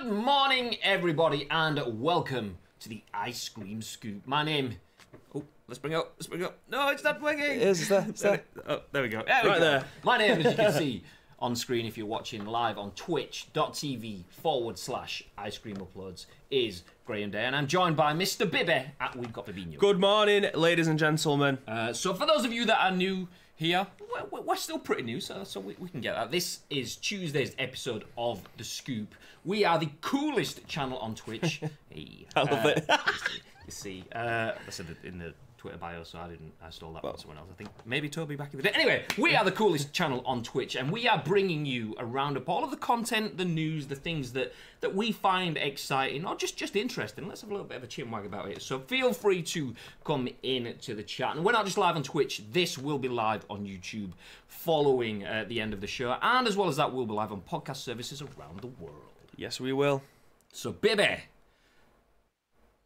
Good morning, everybody, and welcome to the Ice Cream Scoop. My name... Oh, let's bring up. No, it's not working. Is that? Oh, there we go. There. My name, as you can see on screen, if you're watching live on twitch.tv/Ice Cream Uploads, is Graham Day, and I'm joined by Mr. Bibby at We've Got Fabinho. Good morning, ladies and gentlemen. So for those of you that are new here, we're still pretty new, so we can get that. This is Tuesday's episode of The Scoop. We are the coolest channel on Twitch. Hey, I love it. You see, I said it in the Twitter bio, so I stole that from someone else. I think maybe Toby back in the day. Anyway, we are the coolest channel on Twitch, and we are bringing you a roundup all of the content, the news, the things that we find exciting or just interesting. Let's have a little bit of a chinwag about it. So feel free to come in to the chat. And we're not just live on Twitch. This will be live on YouTube following the end of the show, and as well as that, we'll be live on podcast services around the world. Yes, we will. So, Bibby.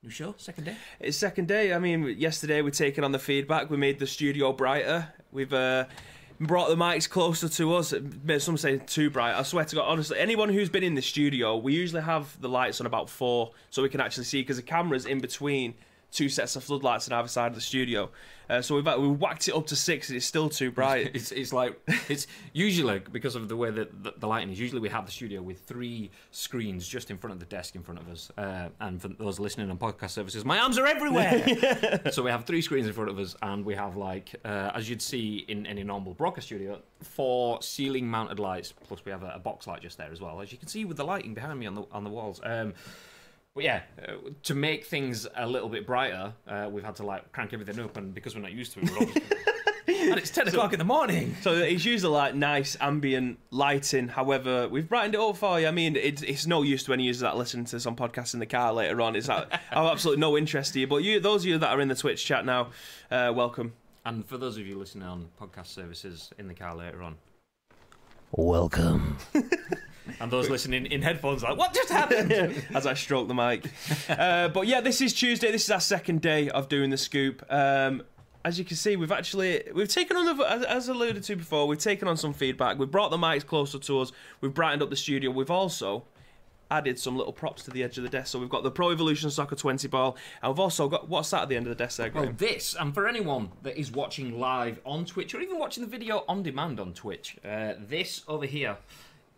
New show, second day? It's second day. I mean, yesterday we're taking on the feedback. We made the studio brighter. We've brought the mics closer to us. Some say too bright. I swear to God, honestly, anyone who's been in the studio, we usually have the lights on about 4 so we can actually see, because the camera's in between 2 sets of floodlights on either side of the studio. So we've whacked it up to 6 and it's still too bright. it's usually, because of the way that the lighting is, usually we have the studio with 3 screens just in front of the desk in front of us. And for those listening on podcast services, my arms are everywhere! So we have 3 screens in front of us, and we have, like, as you'd see in any normal broadcast studio, 4 ceiling mounted lights, plus we have a box light just there as well, as you can see with the lighting behind me on the walls. But yeah, to make things a little bit brighter, we've had to like crank everything up, and because we're not used to it, we're all just... And it's 10 o'clock in the morning. So it's usually like nice ambient lighting. However, we've brightened it up for you. I mean, it's no use to any users that listen to some podcasts in the car later on. It's I have absolutely no interest to you. But those of you that are in the Twitch chat now, welcome. And for those of you listening on podcast services in the car later on, welcome. And those listening in headphones like, what just happened? As I stroke the mic. But yeah, this is Tuesday. This is our second day of doing the scoop. As you can see, we've taken on, as alluded to before, we've taken on some feedback. We've brought the mics closer to us. We've brightened up the studio. We've also added some little props to the edge of the desk. So we've got the Pro Evolution Soccer 20 ball, and we've also got, what's that at the end of the desk there, Graham? Well, this, and for anyone that is watching live on Twitch, or even watching the video on demand on Twitch, this over here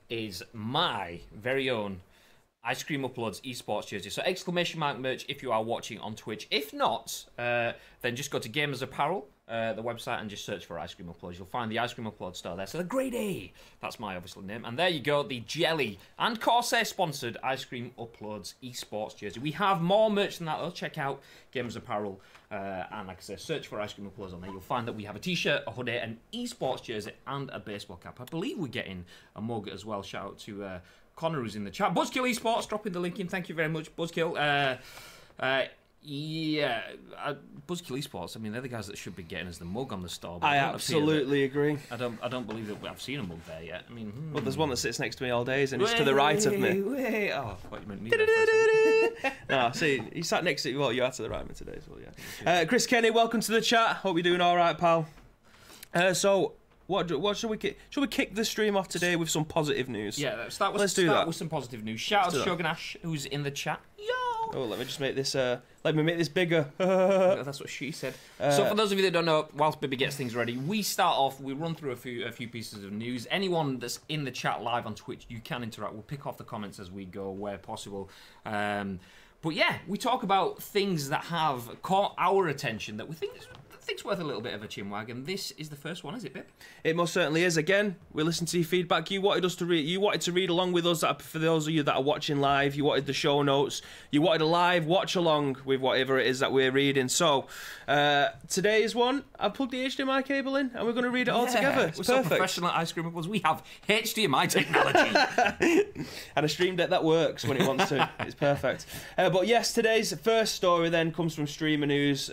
is my very own Ice Cream Uploads eSports jersey. So exclamation mark merch if you are watching on Twitch. If not, then just go to Gamers Apparel, the website, and just search for Ice Cream Uploads. You'll find the Ice Cream Uploads store there. So the Grade A, that's my obviously name. And there you go, the Jelly and Corsair sponsored Ice Cream Uploads eSports jersey. We have more merch than that though. Check out Gamers Apparel. And like I say, search for Ice Cream Uploads on there. You'll find that we have a t-shirt, a hoodie, an eSports jersey, and a baseball cap. I believe we're getting a mug as well. Shout out to Connor, who's in the chat. Buzzkill Esports, dropping the link in. Thank you very much, Buzzkill. Yeah, Buzzkill Esports. I mean, they're the guys that should be getting us the mug on the store. I absolutely agree. I don't believe that I've seen a mug there yet. I mean, well, there's one that sits next to me all days, and it's to the right of me. Oh, what you meant me? No, see, he sat next to you. Well, you are to the right of me today, so yeah. Chris Kenny, welcome to the chat. Hope you're doing all right, pal. So, what should we kick? Should we kick the stream off today with some positive news? Yeah, let's start with some positive news. Shout out to Shogun Ash, who's in the chat. Yo! Oh, let me just make this. Let me make this bigger. That's what she said. So for those of you that don't know, whilst Bibby gets things ready, we start off. We run through a few pieces of news. Anyone that's in the chat live on Twitch, you can interact. We'll pick off the comments as we go where possible. But yeah, we talk about things that have caught our attention that we think's worth a little bit of a chinwag, and this is the first one, is it, Bib? It most certainly is. Again, we listened to your feedback. You wanted us to read. You wanted to read along with us. For those of you that are watching live, you wanted the show notes. You wanted a live watch along with whatever it is that we're reading. So today's one, I plugged the HDMI cable in, and we're going to read it all together. It's perfect. So professional at Ice Cream Uploads. We have HDMI technology and a stream deck that works when it wants to. It's perfect. But yes, today's first story then comes from Streamer News,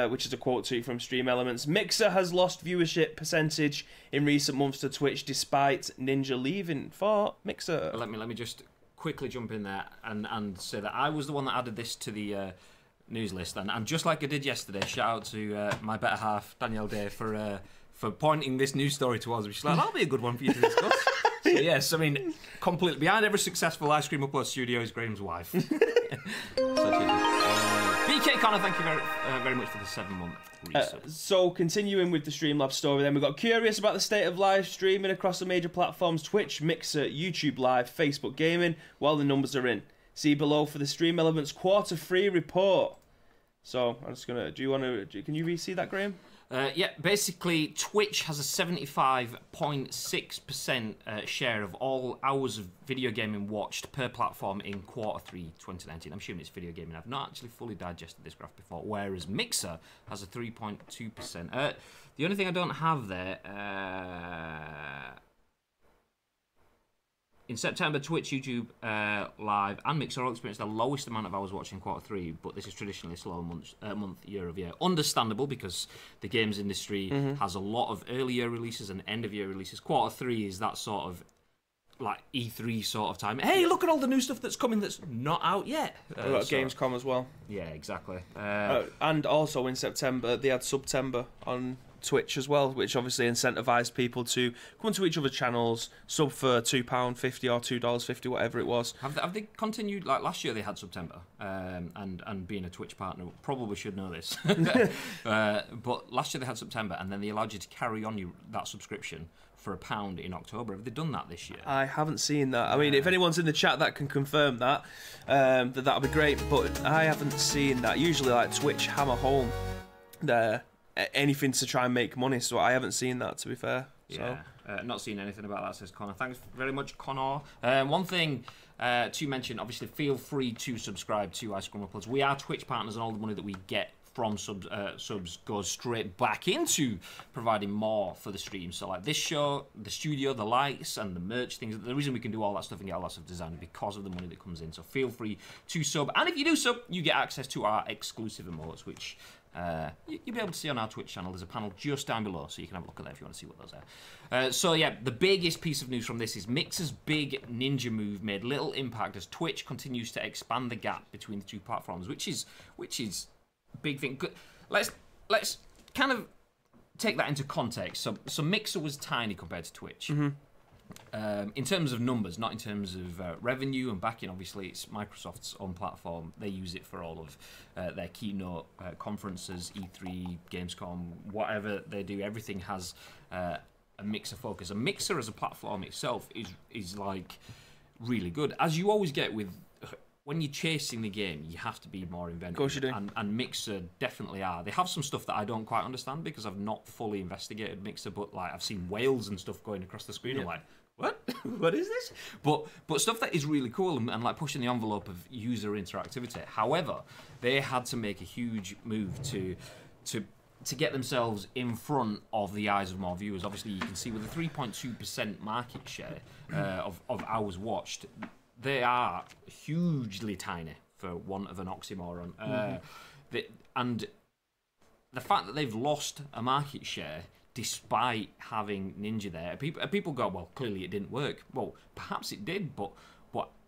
which is a quote to you from Stream Elements. Mixer has lost viewership percentage in recent months to Twitch despite Ninja leaving for Mixer. Let me just quickly jump in there and say that I was the one that added this to the news list, and just like I did yesterday, shout out to my better half Danielle Day for pointing this news story to us. Which is like, that'll be a good one for you to discuss. So yes, I mean, completely behind every successful ice cream upload studio is Graham's wife. BK Connor, thank you very much for the 7-month resub. So continuing with the Streamlabs story, then we got curious about the state of live streaming across the major platforms: Twitch, Mixer, YouTube Live, Facebook Gaming. While the numbers are in, see below for the Stream Elements Q3 report. So I'm just gonna. Can you re-see that, Graham? Yeah, basically, Twitch has a 75.6% share of all hours of video gaming watched per platform in Q3 2019. I'm assuming it's video gaming. I've not actually fully digested this graph before. Whereas Mixer has a 3.2%. The only thing I don't have there... in September, Twitch, YouTube Live, and Mixer all experienced the lowest amount of hours watching Q3, but this is traditionally a slower month year over year. Understandable, because the games industry has a lot of early year releases and end of year releases. Q3 is that sort of like E3 sort of time. Hey, look at all the new stuff that's coming that's not out yet. We've got Gamescom as well. Yeah, exactly. And also in September, they had September on Twitch as well, which obviously incentivised people to come to each other's channels, sub for £2.50 or $2.50, whatever it was. Have they continued? Like last year, they had September, and being a Twitch partner, probably should know this. But last year they had September, and then they allowed you to carry on that subscription for £1 in October. Have they done that this year? I haven't seen that. I mean, if anyone's in the chat that can confirm that, that'd be great. But I haven't seen that. Usually, like Twitch hammer home there. Anything to try and make money, so I haven't seen that, to be fair. Yeah, not seen anything about that, says Connor. Thanks very much, Connor. One thing to mention, obviously, feel free to subscribe to Ice Cream Uploads. We are Twitch partners, and all the money that we get from subs goes straight back into providing more for the stream. So like this show, the studio, the lights, and the merch things, the reason we can do all that stuff and get all that stuff designed because of the money that comes in. So feel free to sub, and if you do sub, you get access to our exclusive emotes, which you'll be able to see on our Twitch channel. There's a panel just down below, so you can have a look at that if you want to see what those are. So yeah, the biggest piece of news from this is Mixer's big ninja move made little impact as Twitch continues to expand the gap between the two platforms, which is a big thing. Let's kind of take that into context. So Mixer was tiny compared to Twitch. In terms of numbers, not in terms of revenue and backing. Obviously, it's Microsoft's own platform. They use it for all of their keynote conferences, E3, Gamescom, whatever they do. Everything has a Mixer focus. A Mixer as a platform itself is like really good, as you always get with. When you're chasing the game, you have to be more inventive. Of course you do. And Mixer definitely are. They have some stuff that I don't quite understand because I've not fully investigated Mixer, but like I've seen whales and stuff going across the screen. Yeah. I'm like, what? What is this? But stuff that is really cool and like pushing the envelope of user interactivity. However, they had to make a huge move to get themselves in front of the eyes of more viewers. Obviously, you can see with a 3.2% market share of hours watched, they are hugely tiny, for want of an oxymoron. And the fact that they've lost a market share despite having Ninja there, people go, well, clearly it didn't work. Well, perhaps it did, but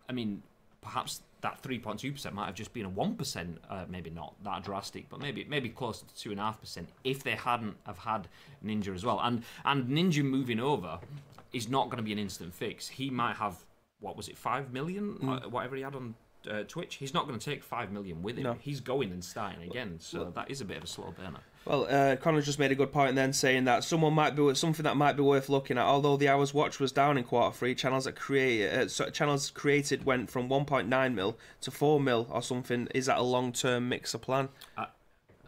I mean, perhaps that 3.2% might have just been a 1%, maybe not that drastic, but maybe closer to 2.5% if they hadn't have had Ninja as well. And Ninja moving over is not going to be an instant fix. He might have, what was it, 5 million, whatever he had on Twitch. He's not going to take 5 million with him. No. He's going and starting again, so that is a bit of a slow burner. Well, Connor just made a good point then, saying that something that might be worth looking at. Although the hours watched was down in Q3, channels created went from 1.9 mil to 4 mil or something. Is that a long-term Mixer plan?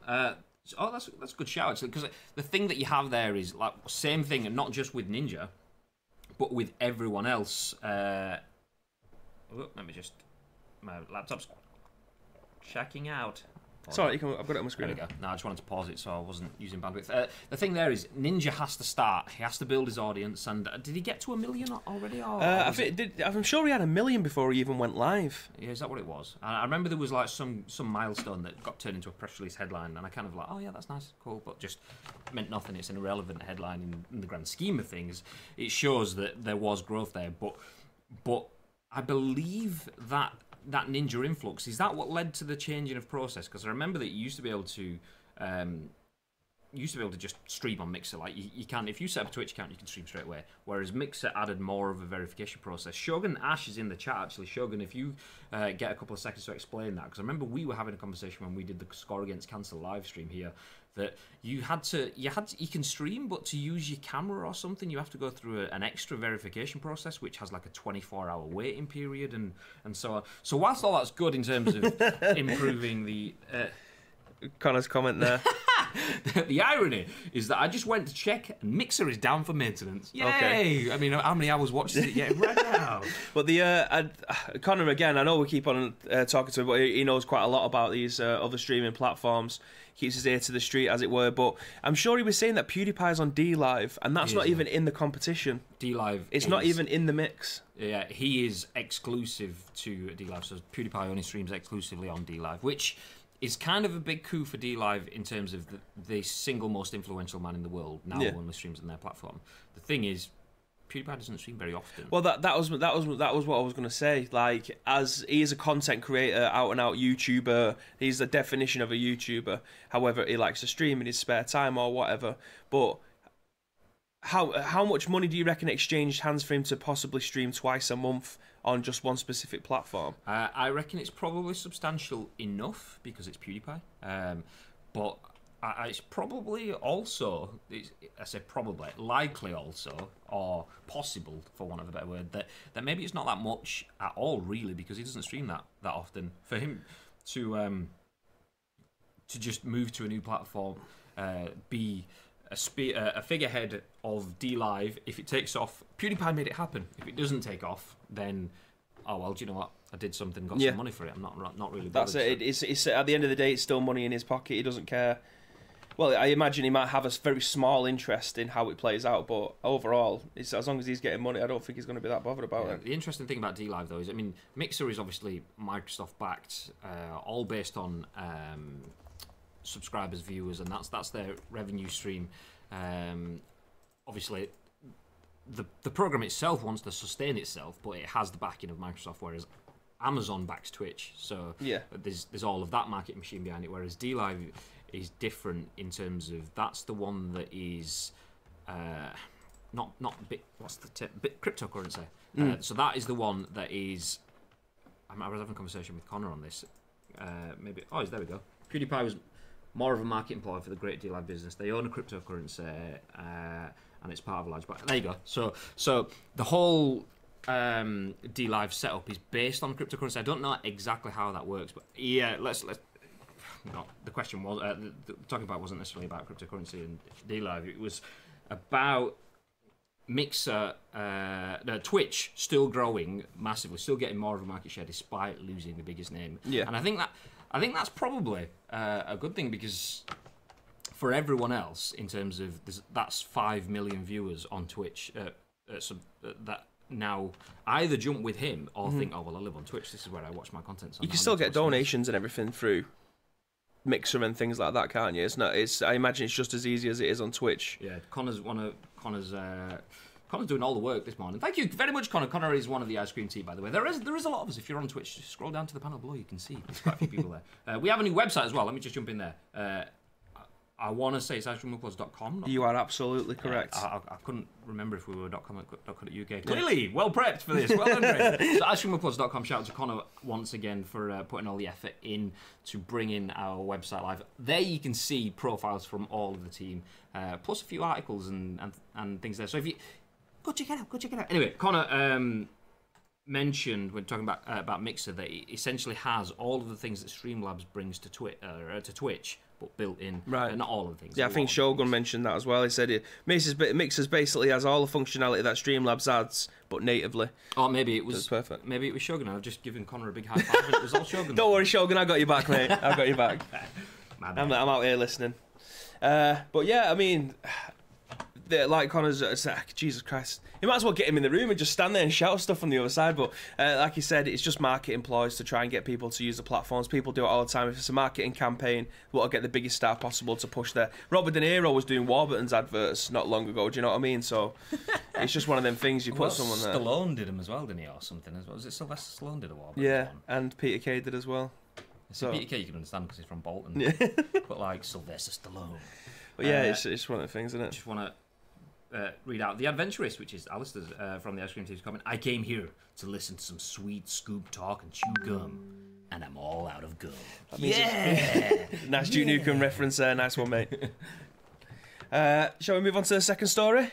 That's a good shout, actually, because the thing that you have there is like same thing, and not just with Ninja, but with everyone else. Let me just... My laptop's checking out. Sorry, I've got it on my screen. There we go. No, I just wanted to pause it so I wasn't using bandwidth. The thing there is, Ninja has to start. He has to build his audience. And did he get to 1 million already? I'm sure he had 1 million before he even went live. Yeah, is that what it was? I remember there was like some milestone that got turned into a press release headline, and I kind of like, oh yeah, that's nice, cool, but just meant nothing. It's an irrelevant headline in the grand scheme of things. It shows that there was growth there, but I believe that Ninja influx, is that what led to the changing of process? Because I remember that you used to be able to used to be able to just stream on Mixer. Like you can, if you set up a Twitch account, you can stream straight away. Whereas Mixer added more of a verification process. Shogun Ash is in the chat actually. Shogun, if you get a couple of seconds to explain that, because I remember we were having a conversation when we did the Score Against Cancel live stream here, that you can stream, but to use your camera or something, you have to go through an extra verification process, which has like a 24-hour waiting period and so on. So whilst all that's good in terms of improving the Connor's comment there. The irony is that I just went to check and Mixer is down for maintenance. Yay! Okay. I mean, how many hours watched it yet right now? But Connor, again, I know we keep on talking to him, but he knows quite a lot about these other streaming platforms. Keeps his ear to the street, as it were. But I'm sure he was saying that PewDiePie's on DLive, and that's not even in the competition. DLive It's not even in the mix. Yeah, he is exclusive to DLive, so PewDiePie only streams exclusively on DLive, which is kind of a big coup for DLive in terms of the single most influential man in the world now only streams on their platform. The thing is, PewDiePie doesn't stream very often. Well, that was what I was going to say. Like, as he is a content creator, out and out YouTuber, he's the definition of a YouTuber. However, he likes to stream in his spare time or whatever. But how much money do you reckon exchanged hands for him to possibly stream twice a month on just one specific platform? I reckon it's probably substantial enough because it's PewDiePie. But it's probably also, I say probably, likely also, or possible, for want of a better word, that maybe it's not that much at all, really, because he doesn't stream that often. For him to just move to a new platform, be a figurehead of DLive, if it takes off, PewDiePie made it happen. If it doesn't take off, then, oh well, do you know what? I did something, got some money for it. I'm not really bothered. That's it. It's at the end of the day, it's still money in his pocket. He doesn't care. Well, I imagine he might have a very small interest in how it plays out, but overall, as long as he's getting money, I don't think he's going to be that bothered about it. The interesting thing about DLive, though, is, I mean, Mixer is obviously Microsoft-backed, all based on subscribers, viewers, and that's their revenue stream. Obviously, the program itself wants to sustain itself, but it has the backing of Microsoft, whereas Amazon backs Twitch, so there's all of that marketing machine behind it, whereas DLive is different in terms of that's the one that is not cryptocurrency. So that is the one that is. I was having a conversation with Connor on this. There we go. PewDiePie was more of a marketing ploy for the great DLive business. They own a cryptocurrency, and it's part of a large. But there you go. So the whole DLive setup is based on cryptocurrency. I don't know exactly how that works, but yeah, let's. No, the question was talking about wasn't necessarily about cryptocurrency and DLive. It was about Mixer, Twitch still growing massively, still getting more of a market share despite losing the biggest name. Yeah, and I think that's probably a good thing, because for everyone else, in terms of that's 5 million viewers on Twitch that now either jump with him or think, oh well, I live on Twitch. This is where I watch my content. So you can still get donations and everything through Mixer and things like that, can't you? It's not. I imagine it's just as easy as it is on Twitch. Yeah, Connor's doing all the work this morning. Thank you very much, Connor. Connor is one of the ice cream team, by the way. There is a lot of us. If you're on Twitch, just scroll down to the panel below. You can see there's quite a few people there. We have a new website as well. Let me just jump in there. I want to say it's icecreamuploads.com. You are absolutely correct. I couldn't remember if we were .com.uk. Clearly, well prepped for this. Well done, Greg. So icecreamuploads.com. Shout out to Connor once again for putting all the effort in to bringing our website live. There you can see profiles from all of the team, plus a few articles and things there. So if you go check it out. Anyway, Connor mentioned when talking about Mixer that it essentially has all of the things that Streamlabs brings to Twitch, but built in. Right. Not all of the things. Yeah, I think Shogun mentioned that as well. He said Mixer's basically has all the functionality that Streamlabs adds, but natively. Oh, maybe it was so perfect. Maybe it was Shogun. I've just given Connor a big high five. And it was all Shogun. Don't worry, Shogun. I got you back, mate. I got you back. I'm out here listening. But yeah, I mean, like Connor's, Jesus Christ, you might as well get him in the room and just stand there and shout stuff on the other side. But like you said, it's just marketing ploys to try and get people to use the platforms. People do it all the time. If it's a marketing campaign, we want to get the biggest star possible to push there. Robert De Niro was doing Warburton's adverts not long ago. Do you know what I mean? So it's just one of them things. You put someone there. Stallone did them as well, didn't he, or something? As well. Was it Sylvester Stallone did a Warburton? Yeah, and Peter Kay did as well. So Peter Kay you can understand because he's from Bolton. Yeah. But like Sylvester Stallone. But yeah, it's one of the things, isn't it? Just want to read out the adventurist, which is Alastair's from the Ice Cream Team's comment. I came here to listen to some sweet scoop talk and chew gum, and I'm all out of gum. Yeah! Nice Duke Nukem reference there. Nice one, mate. Shall we move on to the second story?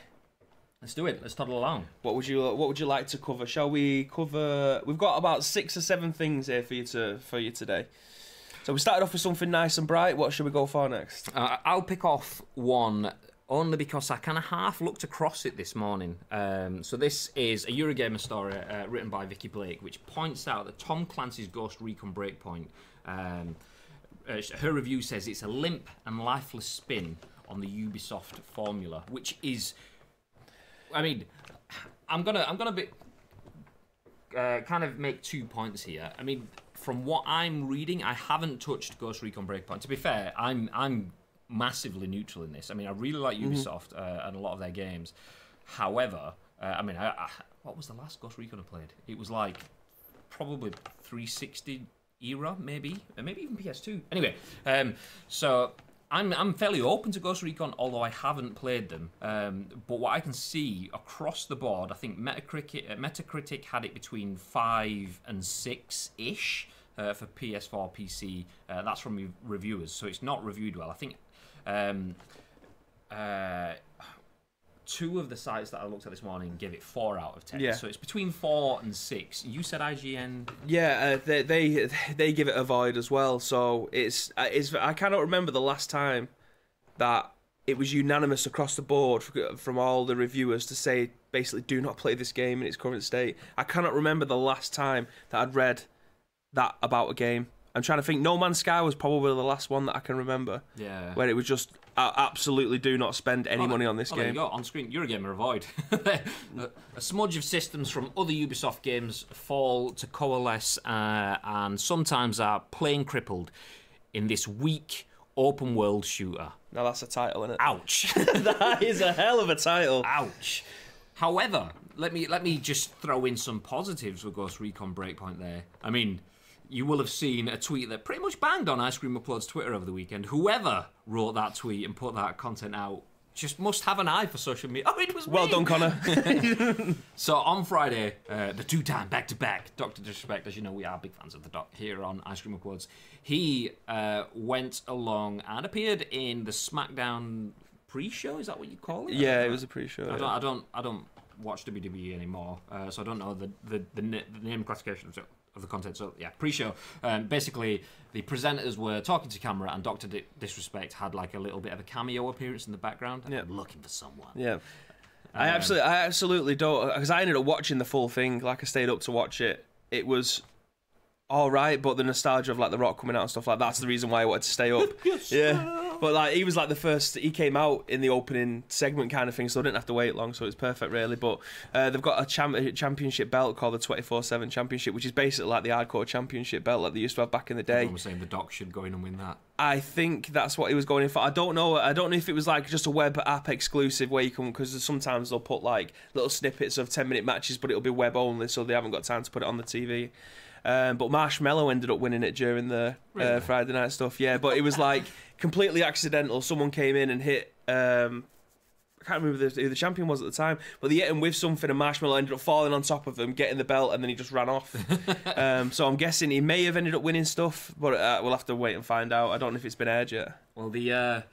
Let's do it. Let's toddle along. What would you like to cover? Shall we cover? We've got about 6 or 7 things here for you today. So we started off with something nice and bright. What should we go for next? I'll pick off one only because I kind of half looked across it this morning. So this is a Eurogamer story written by Vikki Blake, which points out that Tom Clancy's Ghost Recon Breakpoint. Her review says it's a limp and lifeless spin on the Ubisoft formula, which is, I mean, I'm gonna be kind of make 2 points here. I mean, from what I'm reading, I haven't touched Ghost Recon Breakpoint. To be fair, I'm massively neutral in this. I mean, I really like Ubisoft and a lot of their games. However, what was the last Ghost Recon I played? It was like probably 360 era, maybe even PS2. Anyway, so I'm fairly open to Ghost Recon, although I haven't played them. But what I can see across the board, I think Metacritic had it between 5 and 6-ish for PS4, PC. That's from reviewers, so it's not reviewed well. I think 2 of the sites that I looked at this morning gave it 4 out of 10. Yeah. So it's between 4 and 6. You said IGN. Yeah, they give it a void as well. So it's I cannot remember the last time that it was unanimous across the board from all the reviewers to say basically do not play this game in its current state. I cannot remember the last time that I'd read that about a game. I'm trying to think. No Man's Sky was probably the last one that I can remember. Yeah. Where it was just absolutely do not spend any money on this game. There you go. On screen, Eurogamer avoid. A smudge of systems from other Ubisoft games fall to coalesce and sometimes are plain crippled in this weak open world shooter. Now that's a title, isn't it? Ouch. That is a hell of a title. Ouch. However, let me just throw in some positives with Ghost Recon Breakpoint there. I mean, you will have seen a tweet that pretty much banged on Ice Cream Upload's Twitter over the weekend. Whoever wrote that tweet and put that content out just must have an eye for social media. Oh, it was well me. done, Connor. So on Friday, the 2-time back-to-back, Dr. Disrespect, as you know, we are big fans of the Doc here on Ice Cream Uploads. He went along and appeared in the SmackDown pre-show. Is that what you call it? Yeah, it was a pre-show. I don't watch WWE anymore, so I don't know the name classification of the content. So yeah, pre-show. Basically, the presenters were talking to camera, and Dr. Disrespect had like a little bit of a cameo appearance in the background. Yeah. I'm looking for someone. Yeah. I absolutely don't, because I ended up watching the full thing. Like, I stayed up to watch it. It was all right, but the nostalgia of like The Rock coming out and stuff like that's the reason why I wanted to stay up. Yes, yeah. But like, he was like the first. He came out in the opening segment kind of thing, so I didn't have to wait long. So it was perfect, really. But they've got a championship belt called the 24/7 Championship, which is basically like the hardcore championship belt like they used to have back in the day. Everyone was saying the Doc should go in and win that. I think that's what he was going in for. I don't know if it was like just a web app exclusive where you can, because sometimes they'll put like little snippets of 10-minute matches, but it'll be web only, so they haven't got time to put it on the TV. But Marshmello ended up winning it during the Friday night stuff. Yeah, but it was like completely accidental. Someone came in and hit. I can't remember who the champion was at the time, but they hit him with something, and Marshmello ended up falling on top of him, getting the belt, and then he just ran off. So I'm guessing he may have ended up winning stuff, but we'll have to wait and find out. I don't know if it's been aired yet. Well, the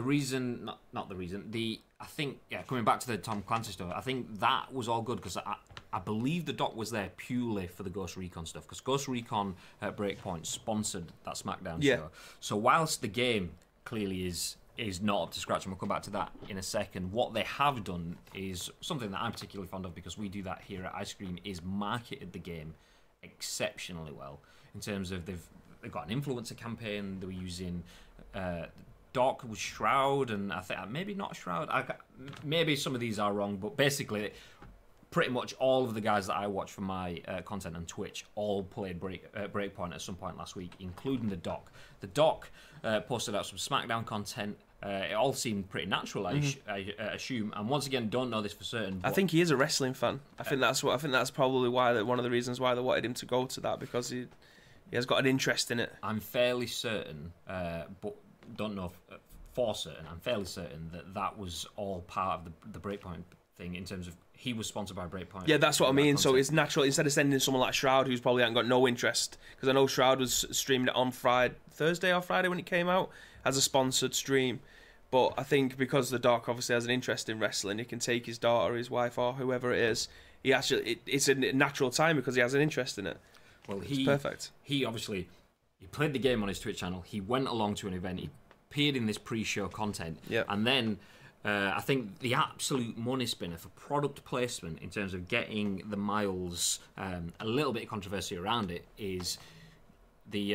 reason, not the reason, I think, coming back to the Tom Clancy stuff, I think that was all good because I believe the Doc was there purely for the Ghost Recon stuff, because Ghost Recon Breakpoint sponsored that SmackDown show. So whilst the game clearly is not up to scratch, and we'll come back to that in a second, what they have done is something that I'm particularly fond of, because we do that here at Ice Cream, is marketed the game exceptionally well in terms of they've got an influencer campaign. They were using Doc was Shroud, and I think maybe not Shroud. Maybe some of these are wrong, but basically, pretty much all of the guys that I watch for my content on Twitch all played Breakpoint at some point last week, including the Doc. The Doc posted out some SmackDown content. It all seemed pretty natural, I assume. And once again, don't know this for certain. I think he is a wrestling fan. I think that's probably why one of the reasons why they wanted him to go to that, because he has got an interest in it. I'm fairly certain, but don't know for certain, I'm fairly certain that was all part of the Breakpoint thing in terms of he was sponsored by Breakpoint. Yeah, that's what I mean. So it's natural, instead of sending someone like Shroud, who's probably hasn't got no interest, because I know Shroud was streaming it on Thursday or Friday when it came out, as a sponsored stream. But I think because the Doc obviously has an interest in wrestling, he can take his daughter, his wife, or whoever it is. It's a natural time because he has an interest in it. Well, it's perfect. He obviously played the game on his Twitch channel. He went along to an event. He appeared in this pre-show content, and then I think the absolute money spinner for product placement in terms of getting the miles, a little bit of controversy around it, is the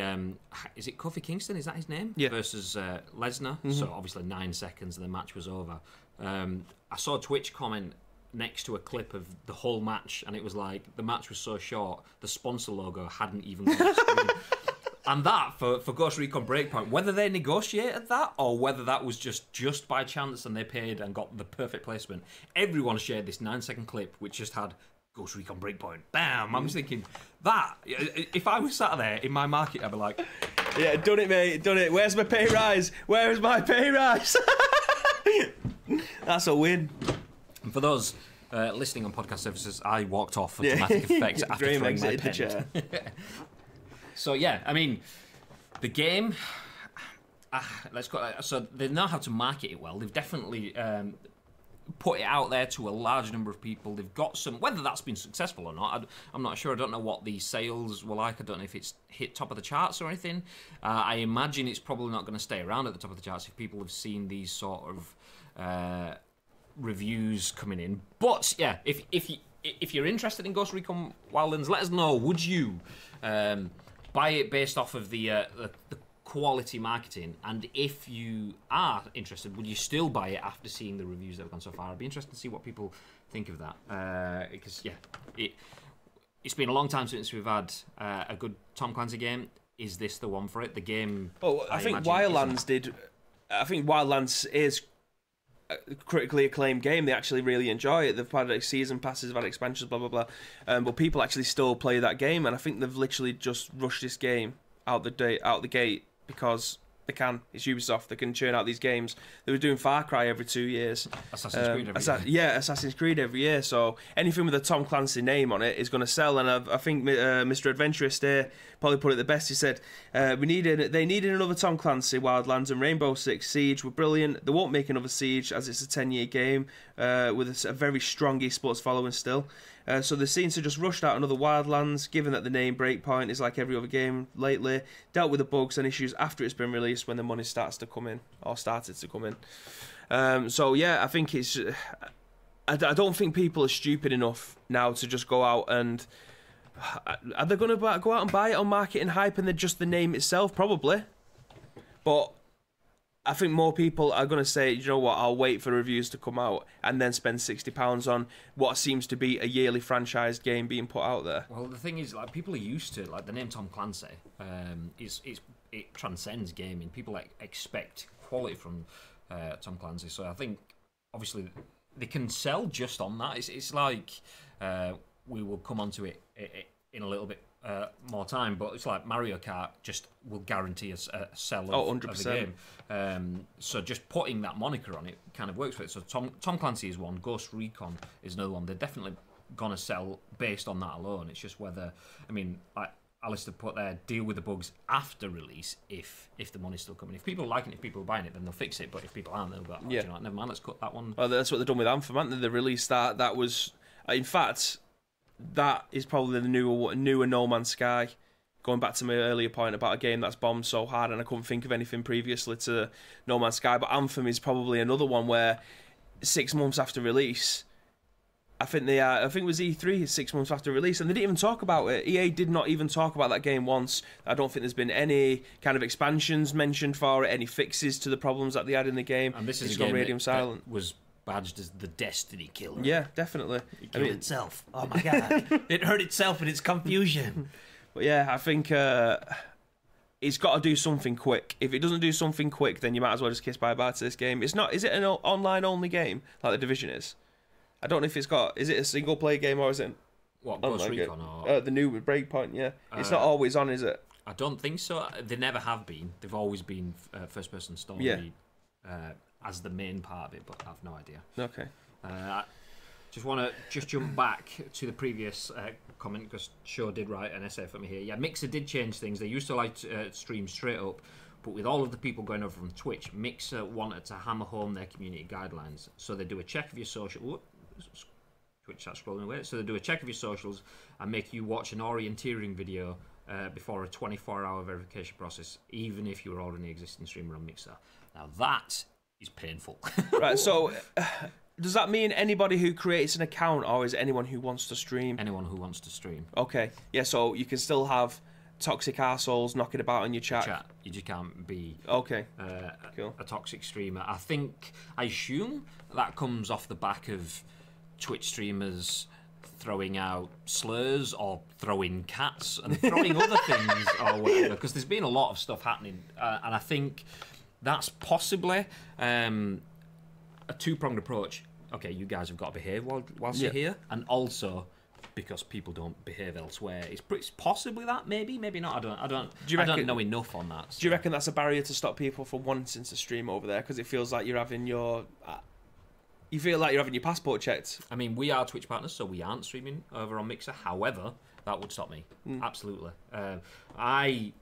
is it Kofi Kingston? Is that his name? Yeah. Versus Lesnar. So obviously 9 seconds and the match was over. I saw a Twitch comment next to a clip of the whole match, and it was like the match was so short, the sponsor logo hadn't even gone on screen. And that, for Ghost Recon Breakpoint, whether they negotiated that or whether that was just by chance and they paid and got the perfect placement, everyone shared this 9-second clip which just had Ghost Recon Breakpoint. Bam! I'm just thinking, that, if I was sat there in my market, I'd be like... Yeah, done it, mate, done it. Where's my pay rise? Where's my pay rise? That's a win. And for those listening on podcast services, I walked off for dramatic effect after throwing my pen. Chair. So yeah, I mean, the game. Let's go. So they know how to market it well. They've definitely put it out there to a large number of people. They've got some. Whether that's been successful or not, I'm not sure. I don't know what the sales were like. I don't know if it's hit top of the charts or anything. I imagine it's probably not going to stay around at the top of the charts if people have seen these sort of reviews coming in. But yeah, if you're interested in Ghost Recon Wildlands, let us know. Would you buy it based off of the quality marketing? And if you are interested, would you still buy it after seeing the reviews that have gone so far? I'd be interested to see what people think of that. Because yeah, it's been a long time since we've had a good Tom Clancy game. Is this the one for it? The game. Oh, I think Wildlands did. I think Wildlands is a critically acclaimed game. They actually really enjoy it. They've had season passes, they've had expansions, blah blah blah. But people actually still play that game, and I think they've literally just rushed this game out the gate because they can. It's Ubisoft. They can churn out these games. They were doing Far Cry every 2 years. Assassin's Creed every year. Yeah, Assassin's Creed every year. So anything with a Tom Clancy name on it is going to sell. And I think Mr. Adventurist there probably put it the best. He said, they needed another Tom Clancy. Wildlands and Rainbow Six Siege were brilliant. They won't make another Siege as it's a 10-year game with a very strong eSports following still. So they seem to just rushed out another Wildlands, given that the name Breakpoint is like every other game lately, dealt with the bugs and issues after it's been released when the money starts to come in, or started to come in. So yeah, I think it's... I don't think people are stupid enough now to just go out and... Are they going to go out and buy it on marketing hype and then just the name itself? Probably. But I think more people are going to say, you know what, I'll wait for reviews to come out and then spend £60 on what seems to be a yearly franchised game being put out there. Well, the thing is, like, people are used to, like, the name Tom Clancy. It transcends gaming. People expect quality from Tom Clancy. So I think, obviously, they can sell just on that. It's like, we will come onto it in a little bit more time, but it's like Mario Kart just will guarantee a sell of the game. So just putting that moniker on it kind of works for it. So Tom Clancy is one, Ghost Recon is another one. They're definitely gonna sell based on that alone. It's just whether, I mean, like Alastair put there, deal with the bugs after release if the money's still coming. If people are liking it, if people are buying it, then they'll fix it. But if people aren't, they'll go, oh, you know, never mind, let's cut that one. Well, that's what they've done with Anthem, haven't they? They released that. That was, in fact, that is probably the newer No Man's Sky. Going back to my earlier point about a game that's bombed so hard, and I couldn't think of anything previously to No Man's Sky, but Anthem is probably another one where 6 months after release, I think it was E3 6 months after release, and they didn't even talk about it. EA did not even talk about that game once. I don't think there's been any kind of expansions mentioned for it, any fixes to the problems that they had in the game. And this is it's a game gone radium silent. That was badged as the Destiny killer. Yeah, definitely. It killed itself. Oh my god. It hurt itself in its confusion. But yeah, I think it's got to do something quick. If it doesn't do something quick, then you might as well just kiss bye-bye to this game. It's not. Is it an online-only game like The Division is? I don't know if it's got... Is it a single-player game or is it... What, Ghost Recon or... the new Breakpoint, yeah. It's not always on, is it? I don't think so. They never have been. They've always been first-person story. Yeah. as the main part of it, but I've no idea. Okay. Just want to jump back to the previous comment, because Show did write an essay for me here. Yeah, Mixer did change things. They used to like stream straight up, but with all of the people going over from Twitch, Mixer wanted to hammer home their community guidelines. So they do a check of your social. Twitch starts scrolling away. So they do a check of your socials and make you watch an orienteering video before a 24-hour verification process, even if you're already an existing streamer on Mixer. Now that is painful. Right, so does that mean anybody who creates an account, or is it anyone who wants to stream? Anyone who wants to stream. Okay, yeah, so you can still have toxic arseholes knocking about in your chat. You just can't be cool. a toxic streamer. I assume that comes off the back of Twitch streamers throwing out slurs or throwing cats and throwing other things or whatever, because there's been a lot of stuff happening, and I think that's possibly a two-pronged approach. Okay, you guys have got to behave whilst you're here, and also because people don't behave elsewhere. It's possibly that, maybe not. I don't know enough on that. So. Do you reckon that's a barrier to stop people from wanting to stream over there, because it feels like you're having your passport checked? I mean, we are Twitch partners, so we aren't streaming over on Mixer. However, that would stop me. Absolutely. I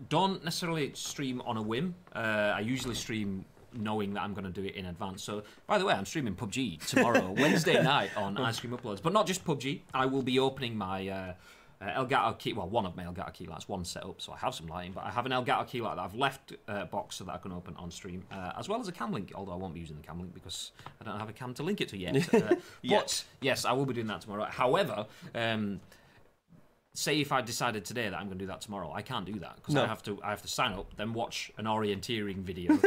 don't necessarily stream on a whim. I usually stream knowing that I'm going to do it in advance. So, by the way, I'm streaming PUBG tomorrow, Wednesday night on Ice Cream Uploads. But not just PUBG. I will be opening my Elgato key, well, one of my Elgato key lights, one set up, so I have some lighting, but I have an Elgato key light that I've left box so that I can open on stream, as well as a cam link, although I won't be using the cam link because I don't have a cam to link it to yet. But, yes, I will be doing that tomorrow. However, say if I decided today that I'm going to do that tomorrow, I can't do that, because I have to sign up, then watch an orienteering video,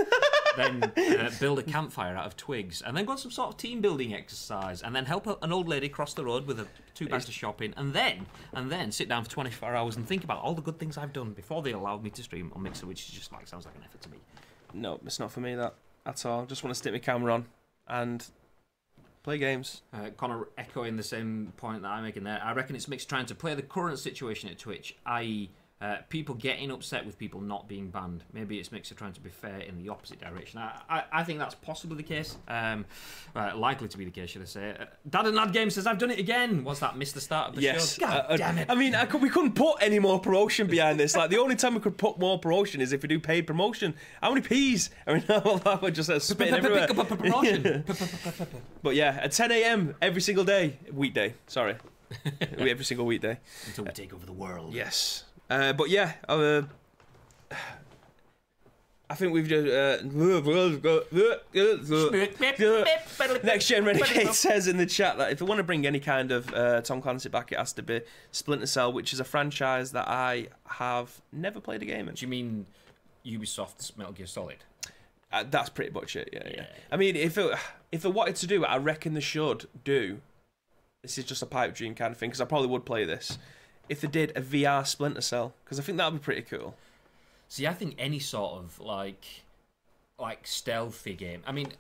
then build a campfire out of twigs, and then go on some sort of team building exercise, and then help an old lady cross the road with 2 bags of shopping, and then sit down for 24 hours and think about all the good things I've done before they allowed me to stream on Mixer, which is just sounds like an effort to me. No, it's not for me, that at all. Just want to stick my camera on and play games. Connor echoing the same point that I'm making there. I reckon it's Mixer trying to play the current situation at Twitch, i.e. People getting upset with people not being banned. Maybe it's Mixer trying to be fair in the opposite direction. I think that's possibly the case. Likely to be the case, should I say. Dad and Lad Game says, I've done it again. What's that? Missed the start of the show? God damn it. I mean, we couldn't put any more promotion behind this. Like, the only time we could put more promotion is if we do paid promotion. How many P's? I mean, we're just spitting everywhere. Promotion. But yeah, at 10 a.m. every single day. Weekday, sorry. Every single weekday. Until we take over the world. Yes. But yeah, I think we've just Next Gen Renegade says in the chat that if they want to bring any kind of Tom Clancy back, it has to be Splinter Cell, which is a franchise that I have never played a game in. Do you mean Ubisoft's Metal Gear Solid? That's pretty much it. Yeah. I mean, if they wanted to do it, I reckon they should do. This is just a pipe dream kind of thing, because I probably would play this. If they did a VR Splinter Cell, because I think that would be pretty cool. See, I think any sort of like stealthy game. I mean,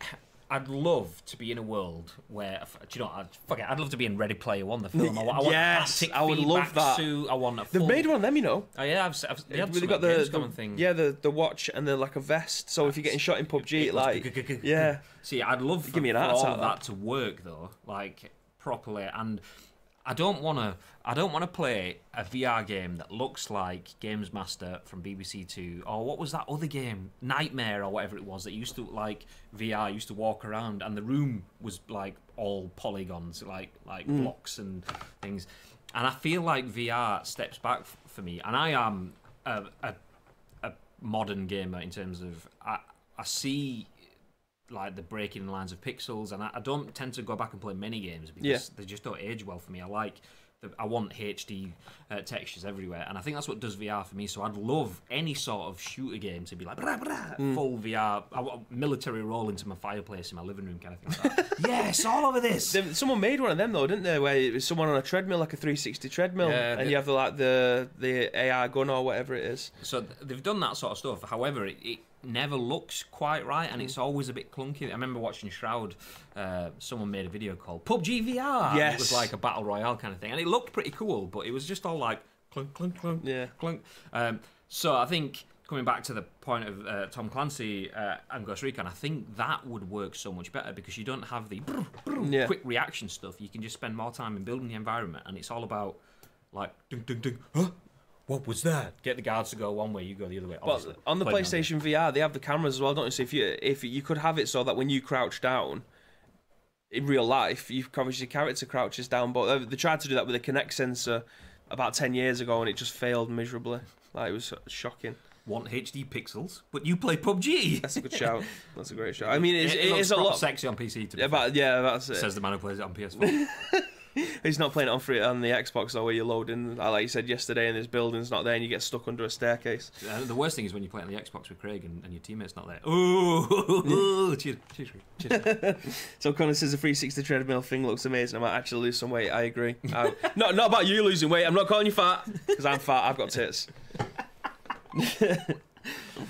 I'd love to be in a world where, do you know, I'd love to be in Ready Player One, the film. Yes, I would love that. I want a full... They've made one of them, you know. Oh yeah, they've got the watch and the like a vest. So if you're getting shot in PUBG, yeah. See, I'd love for all of that to work though, like properly, and I don't want to play a VR game that looks like Games Master from BBC Two, or what was that other game, Nightmare or whatever it was, that used to look like VR, used to walk around and the room was like all polygons, like blocks and things. And I feel like VR steps back for me, and I am a modern gamer in terms of I see like the breaking lines of pixels, and I don't tend to go back and play many games because they just don't age well for me. I want HD textures everywhere, and I think that's what does VR for me. So I'd love any sort of shooter game to be like full VR. I want a military roll into my fireplace in my living room kind of thing like that. Yes, all over this. Someone made one of them though, didn't they? Where it was someone on a treadmill, like a 360 treadmill, and you have the AR gun or whatever it is. So they've done that sort of stuff. However, it never looks quite right, and it's always a bit clunky. I remember watching Shroud. Someone made a video called PUBG VR. Yes. It was like a battle royale kind of thing, and it looked pretty cool, but it was just all like clunk, clunk, clunk, clunk. So I think coming back to the point of Tom Clancy and Ghost Recon, I think that would work so much better because you don't have the quick reaction stuff. You can just spend more time in building the environment, and it's all about like ding ding ding. Huh? What was that? Get the guards to go one way, you go the other way. But on the PlayStation VR, they have the cameras as well, don't you? So if you could have it so that when you crouch down in real life, your character crouches down. But they tried to do that with a Kinect sensor about 10 years ago, and it just failed miserably. Like, it was shocking. Want HD pixels, but you play PUBG. That's a good shout. That's a great shout. I mean, it's a lot sexy on PC. To be that's it. Says the man who plays it on PS4. He's not playing it on the Xbox though, where you're loading, like you said yesterday, and this building's not there, and you get stuck under a staircase. The worst thing is when you play on the Xbox with Craig and your teammate's not there. Ooh, cheers. So Connor says the 360 treadmill thing looks amazing. I might actually lose some weight. I agree. Not about you losing weight. I'm not calling you fat because I'm fat. I've got tits.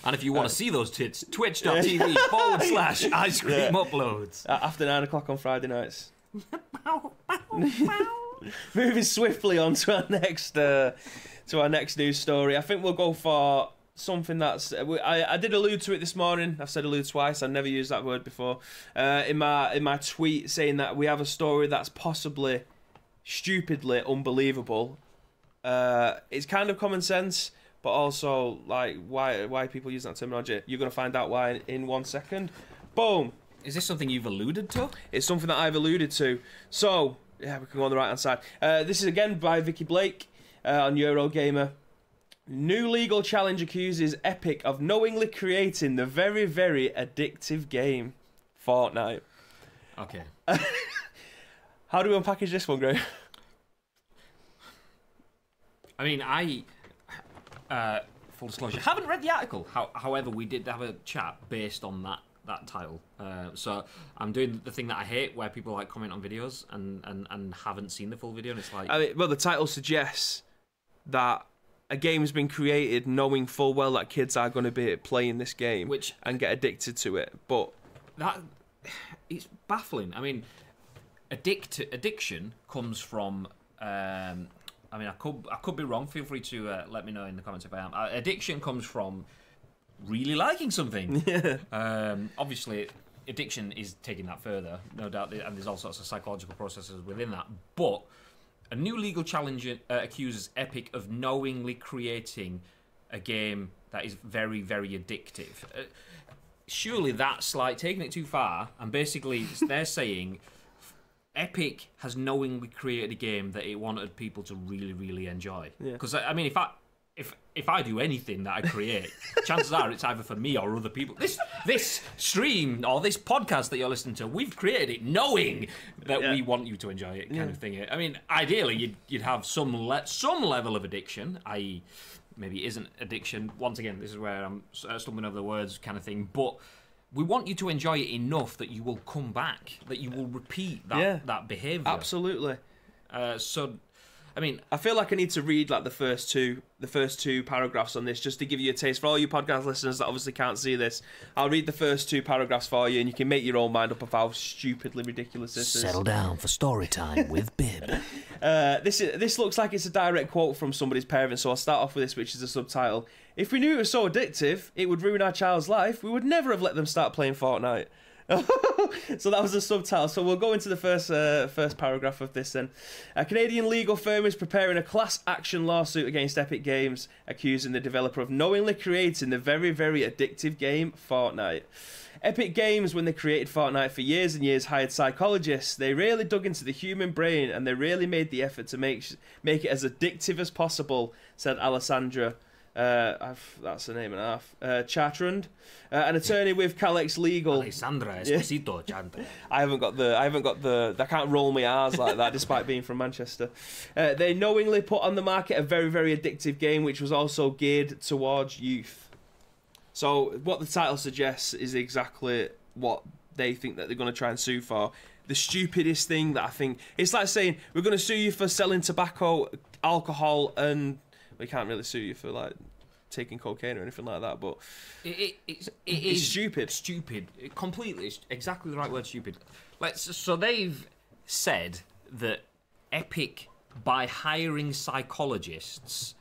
And if you want to see those tits, twitch.tv/ice cream uploads. After 9 o'clock on Friday nights. Moving swiftly on to our next news story. I think we'll go for something that's... I did allude to it this morning. I've said allude twice. I've never used that word before. In my tweet saying that we have a story that's possibly stupidly unbelievable. It's kind of common sense, but also like why people use that terminology. You're going to find out why in 1 second. Boom. Is this something you've alluded to? It's something that I've alluded to. So, yeah, we can go on the right-hand side. This is again by Vikki Blake on Eurogamer. New legal challenge accuses Epic of knowingly creating the very, very addictive game, Fortnite. Okay. How do we unpackage this one, Graham? I mean, full disclosure, haven't read the article. However, we did have a chat based on that title. So I'm doing the thing that I hate, where people like comment on videos and haven't seen the full video, and it's like... I mean, well, the title suggests that a game has been created knowing full well that kids are going to be playing this game and get addicted to it, but... It's baffling. I mean, addiction comes from... I mean, I could be wrong. Feel free to let me know in the comments if I am. Addiction comes from really liking something. Obviously, addiction is taking that further, no doubt, and there's all sorts of psychological processes within that. But a new legal challenge accuses Epic of knowingly creating a game that is very, very addictive. Surely that's like taking it too far, and basically they're saying Epic has knowingly created a game that it wanted people to really, really enjoy. Because I mean, if I do anything that I create, chances are it's either for me or other people. This stream or this podcast that you're listening to, we've created it knowing that we want you to enjoy it, kind of thing. I mean, ideally, you'd have some level of addiction, i.e., maybe it isn't addiction. Once again, this is where I'm stumbling over the words, kind of thing. But we want you to enjoy it enough that you will come back, that you will repeat that behaviour. Absolutely. So, I mean, I feel like I need to read like the first two paragraphs on this just to give you a taste. For all you podcast listeners that obviously can't see this, I'll read the first two paragraphs for you, and you can make your own mind up of how stupidly ridiculous this is. Settle down for story time with Bib. This looks like it's a direct quote from somebody's parents, so I'll start off with this, which is a subtitle. If we knew it was so addictive, it would ruin our child's life, we would never have let them start playing Fortnite. So that was the subtitle. So we'll go into the first paragraph of this then. A Canadian legal firm is preparing a class action lawsuit against Epic Games, accusing the developer of knowingly creating the very, very addictive game Fortnite. Epic Games, when they created Fortnite for years and years, hired psychologists. They really dug into the human brain, and they really made the effort to make it as addictive as possible, said Alessandra. That's the name and a half. Chartrand, an attorney with Calex Legal. Alessandra Esposito Chantre. I can't roll my R's like that, despite being from Manchester. They knowingly put on the market a very, very addictive game, which was also geared towards youth. So what the title suggests is exactly what they think that they're going to try and sue for. The stupidest thing that I think... It's like saying, we're going to sue you for selling tobacco, alcohol, and... We can't really sue you for like taking cocaine or anything like that, but it's stupid. Stupid, completely. Exactly the right word, stupid. So they've said that Epic, by hiring psychologists,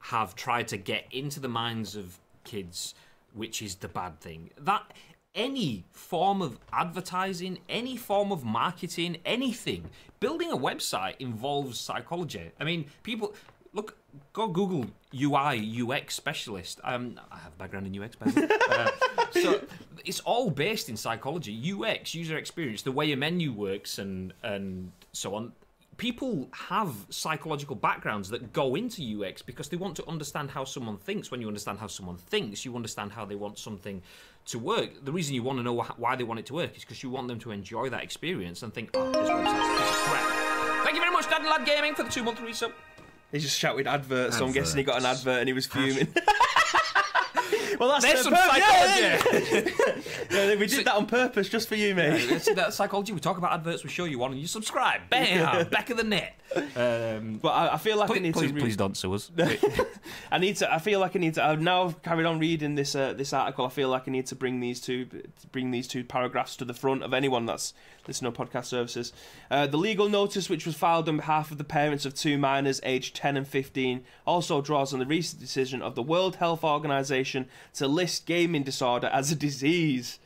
have tried to get into the minds of kids, which is the bad thing. That any form of advertising, any form of marketing, anything, building a website involves psychology. I mean, people look. Go Google UI UX specialist. I have a background in UX, by the way. So it's all based in psychology. UX, user experience, the way a menu works, and so on. People have psychological backgrounds that go into UX because they want to understand how someone thinks. When you understand how someone thinks, you understand how they want something to work. The reason you want to know why they want it to work is because you want them to enjoy that experience and think, oh, this website's a piece of crap. Thank you very much, Dad and Lad Gaming, for the 2-month resub. He just shouted adverts, so I'm guessing he got an advert and he was fuming. Well, that's some psychology. Yeah, we did that on purpose just for you, mate. Yeah, that's psychology. We talk about adverts, we show you one, and you subscribe. Bam! Back of the net. But I feel like I need to. Please don't sue us. I feel like I need to. I've now carried on reading this article. I feel like I need to bring these two paragraphs to the front of anyone that's listening to podcast services. The legal notice, which was filed on behalf of the parents of 2 minors aged 10 and 15, also draws on the recent decision of the World Health Organization to list gaming disorder as a disease.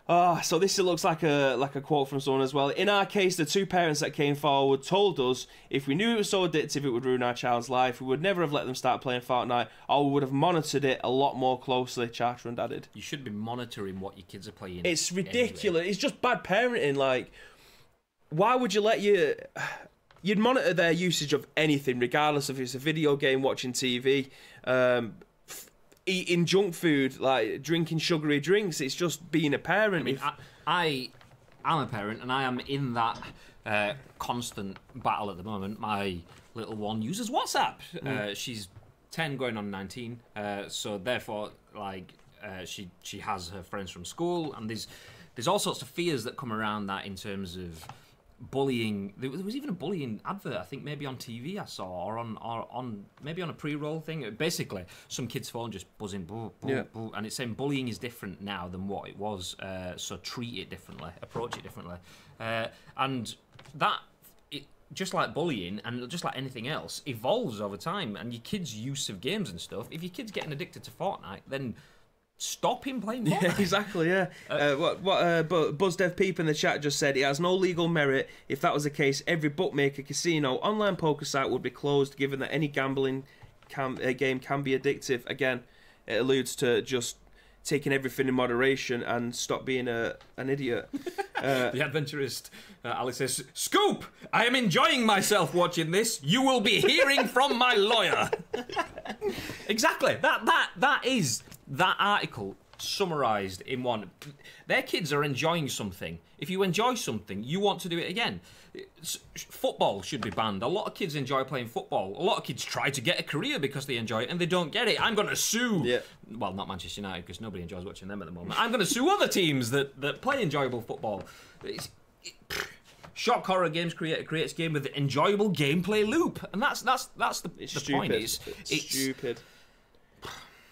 So this looks like a quote from someone as well. In our case, the 2 parents that came forward told us if we knew it was so addictive it would ruin our child's life, we would never have let them start playing Fortnite, or we would have monitored it a lot more closely, Chartrand added. You should be monitoring what your kids are playing. It's ridiculous. Anyway. It's just bad parenting. Like, why would you let you'd monitor their usage of anything, regardless if it's a video game, watching TV, eating junk food, like drinking sugary drinks. It's just being a parent. I mean, I'm a parent, and I am in that constant battle at the moment. My little one uses WhatsApp. She's 10 going on 19, so therefore, like, she has her friends from school, and there's all sorts of fears that come around that in terms of bullying. There was even a bullying advert, I think, maybe on TV I saw, or on maybe on a pre-roll thing. Basically, some kid's phone just buzzing, boo, boo, boo, and it's saying bullying is different now than what it was, so treat it differently, approach it differently, and that, just like bullying and just like anything else, evolves over time. And your kids' use of games and stuff, if your kid's getting addicted to Fortnite, then stop him playing Fortnite. Yeah, exactly, yeah. What BuzzDev Peep in the chat just said, it has no legal merit. If that was the case, every bookmaker, casino, online poker site would be closed, given that any gambling game can be addictive. Again, it alludes to just taking everything in moderation and stop being an idiot. The adventurist Alice says, "Scoop! I am enjoying myself watching this. You will be hearing from my lawyer." Exactly. That is that article summarised in one. Their kids are enjoying something. If you enjoy something, you want to do it again. Football should be banned. A lot of kids enjoy playing football. A lot of kids try to get a career because they enjoy it and they don't get it. I'm going to sue. Yeah. Well, not Manchester United, because nobody enjoys watching them at the moment. I'm going to sue other teams that play enjoyable football. Shock horror games creates game with an enjoyable gameplay loop, and that's the point. It's stupid.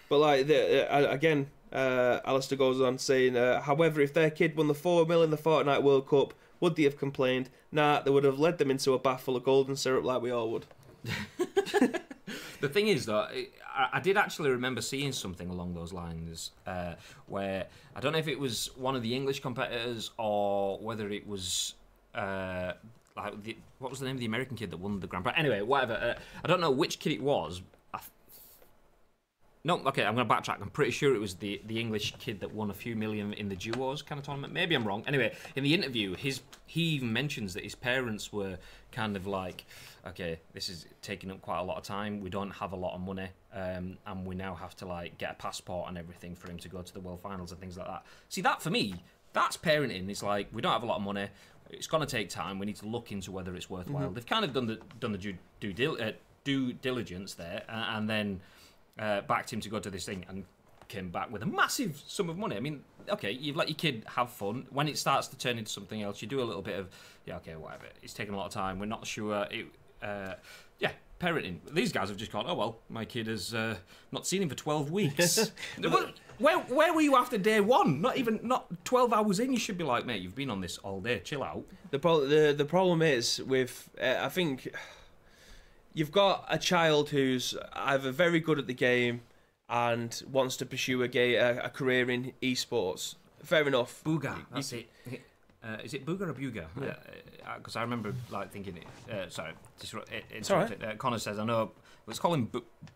But like again, Alastair goes on saying, however, if their kid won the 4 mil in the Fortnite World Cup, would they have complained? Nah, they would have led them into a bath full of golden syrup like we all would. The thing is, though, I did actually remember seeing something along those lines, where I don't know if it was one of the English competitors or whether it was what was the name of the American kid that won the Grand Prix? Anyway, whatever. I don't know which kid it was. No, okay, I'm going to backtrack. I'm pretty sure it was the English kid that won a few million in the duos kind of tournament. Maybe I'm wrong. Anyway, in the interview, he even mentions that his parents were kind of like, okay, this is taking up quite a lot of time. We don't have a lot of money, and we now have to like get a passport and everything for him to go to the World Finals and things like that. See, that for me, that's parenting. It's like, we don't have a lot of money. It's going to take time. We need to look into whether it's worthwhile. Mm-hmm. They've kind of done the due diligence there, and then backed him to go to this thing and came back with a massive sum of money. I mean, okay, you've let your kid have fun. When it starts to turn into something else, you do a little bit of, yeah, okay, whatever. It's taking a lot of time. We're not sure. Parenting. These guys have just gone, oh, well, my kid has not seen him for 12 weeks. Where were you after day one? Not 12 hours in. You should be like, mate, you've been on this all day. Chill out. The problem is with, I think... you've got a child who's either very good at the game and wants to pursue a career in esports. Fair enough. Booga, that's it. Is it Booga or Buga? Because I remember like thinking, sorry, it's all right. Connor says, I know, let's call him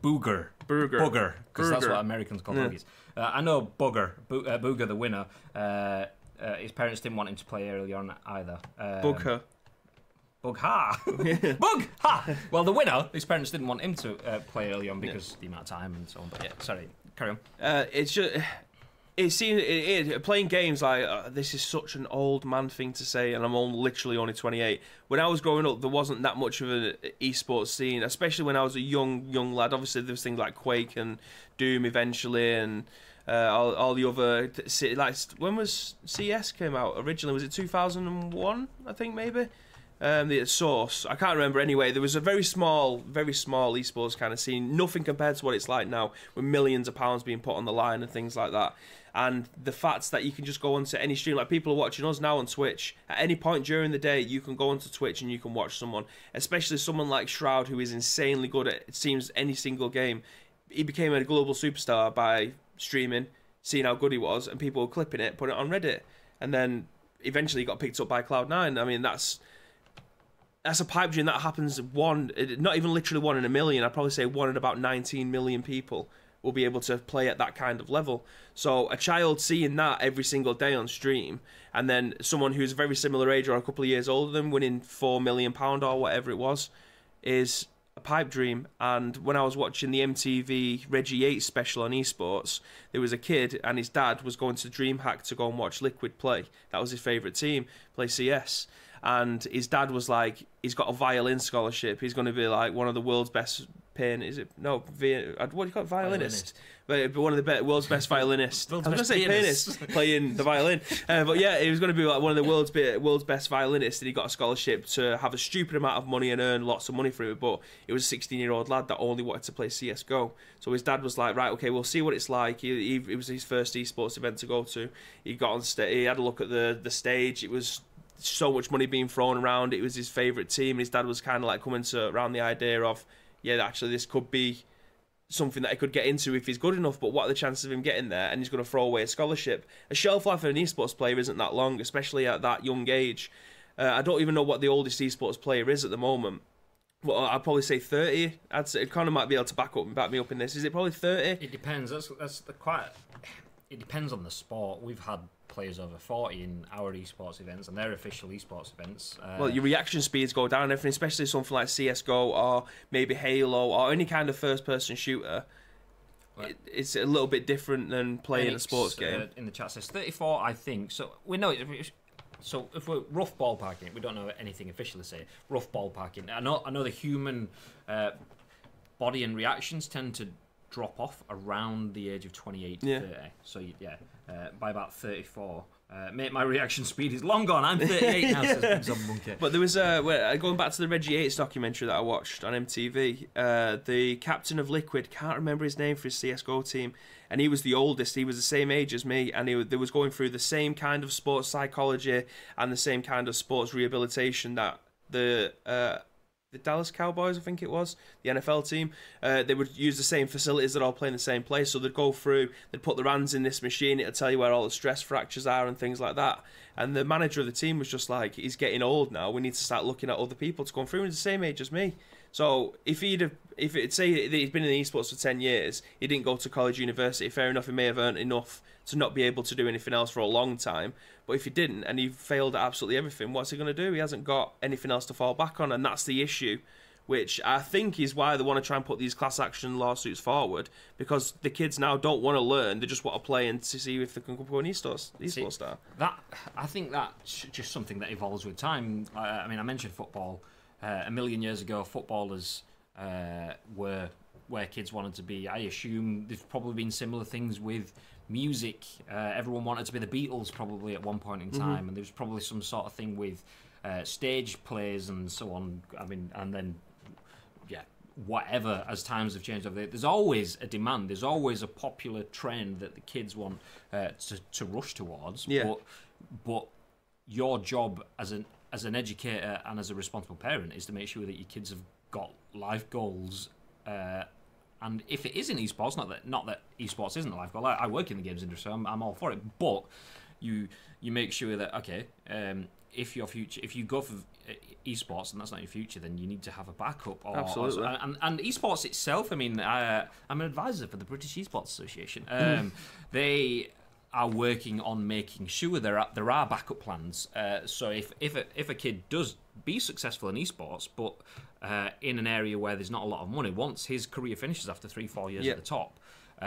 Booger, because that's what Americans call boogies. I know Booger, the winner. His parents didn't want him to play early on either. Bugha. Bugha! Well, the winner, his parents didn't want him to play early on because of the amount of time and so on. But yeah, sorry, carry on. It's just... It seems playing games like this is such an old man thing to say, and I'm literally only 28. When I was growing up, there wasn't that much of an esports scene, especially when I was a young lad. Obviously, there was things like Quake and Doom eventually, and all the other like when was CS came out originally? Was it 2001? I think maybe. The Source, I can't remember. Anyway, there was a very small esports kind of scene. Nothing compared to what it's like now, with millions of pounds being put on the line and things like that. And the fact that you can just go onto any stream, like people are watching us now on Twitch, at any point during the day, you can go onto Twitch and you can watch someone, especially someone like Shroud, who is insanely good at, it seems, any single game. He became a global superstar by streaming, seeing how good he was, and people were clipping it, putting it on Reddit. And then eventually he got picked up by Cloud9. I mean, that's a pipe dream that happens not even literally 1 in a million. I'd probably say 1 in about 19 million people will be able to play at that kind of level. So a child seeing that every single day on stream, and then someone who's a very similar age or a couple of years older than winning £4 million or whatever it was, is a pipe dream. And when I was watching the MTV Reggie Yates special on eSports, there was a kid and his dad was going to DreamHack to go and watch Liquid play. That was his favourite team, play CS. And his dad was like, he's got a violin scholarship. He's going to be like one of the world's best what do you call it? Violinist. But one of the world's best violinists. I was going to say pianist, playing the violin. But yeah, he was going to be like one of the world's best violinists, and he got a scholarship to have a stupid amount of money and earn lots of money for it. But it was a 16-year-old lad that only wanted to play CSGO. So his dad was like, right, okay, we'll see what it's like. It was his first esports event to go to. He got on stage, he had a look at the stage. It was so much money being thrown around. It was his favourite team. His dad was kind of like coming around the idea of, yeah, actually this could be something that he could get into if he's good enough, but what are the chances of him getting there? And he's going to throw away a scholarship. A shelf life of an esports player isn't that long, especially at that young age. I don't even know what the oldest esports player is at the moment. Well, I'd probably say 30. I'd say Connor might be able to back me up in this. Is it probably 30? It depends. It depends on the sport. We've had players over 40 in our esports events, and they're official esports events. Well, your reaction speeds go down and everything, especially something like CSGO or maybe Halo or any kind of first-person shooter. Right. It's a little bit different than playing a sports game. In the chat says 34, I think. So we know. So if we're rough ballparking, we don't know anything officially to say. Rough ballparking. I know the human body and reactions tend to drop off around the age of 28 to 30. So by about 34. Mate, my reaction speed is long gone. I'm 38 now, says some monkey. But there was going back to the Reggie Yates documentary that I watched on MTV. The captain of Liquid, can't remember his name for his CSGO team, and he was the oldest. He was the same age as me, and they was going through the same kind of sports psychology and the same kind of sports rehabilitation that the Dallas Cowboys, I think it was, the NFL team, they would use the same facilities that all play in the same place. So they'd go through, they'd put their hands in this machine, it'd tell you where all the stress fractures are and things like that. And the manager of the team was just like, he's getting old now, we need to start looking at other people to come through. He's the same age as me. So if it'd say that he's been in esports for 10 years, he didn't go to college, university, fair enough, he may have earned enough to not be able to do anything else for a long time. But if he didn't, and he failed at absolutely everything, what's he going to do? He hasn't got anything else to fall back on, and that's the issue, which I think is why they want to try and put these class action lawsuits forward, because the kids now don't want to learn, they just want to play and to see if they can become an esports star. I think that's just something that evolves with time. I mean, I mentioned football. A million years ago, footballers were where kids wanted to be. I assume there's probably been similar things with music. Everyone wanted to be the Beatles probably at one point in time, and there was probably some sort of thing with stage plays and so on. I mean, and then whatever, as times have changed over there, there's always a demand, there's always a popular trend that the kids want to rush towards. But your job as as an educator and as a responsible parent is to make sure that your kids have got life goals. And if it is in esports, not that esports isn't a life goal. I work in the games industry, so I'm all for it. But you make sure that if you go for esports and that's not your future, then you need to have a backup. Absolutely. And esports itself, I mean, I'm an advisor for the British Esports Association. They are working on making sure there are backup plans. So if a kid does be successful in esports, but in an area where there's not a lot of money, once his career finishes after 3-4 years at the top,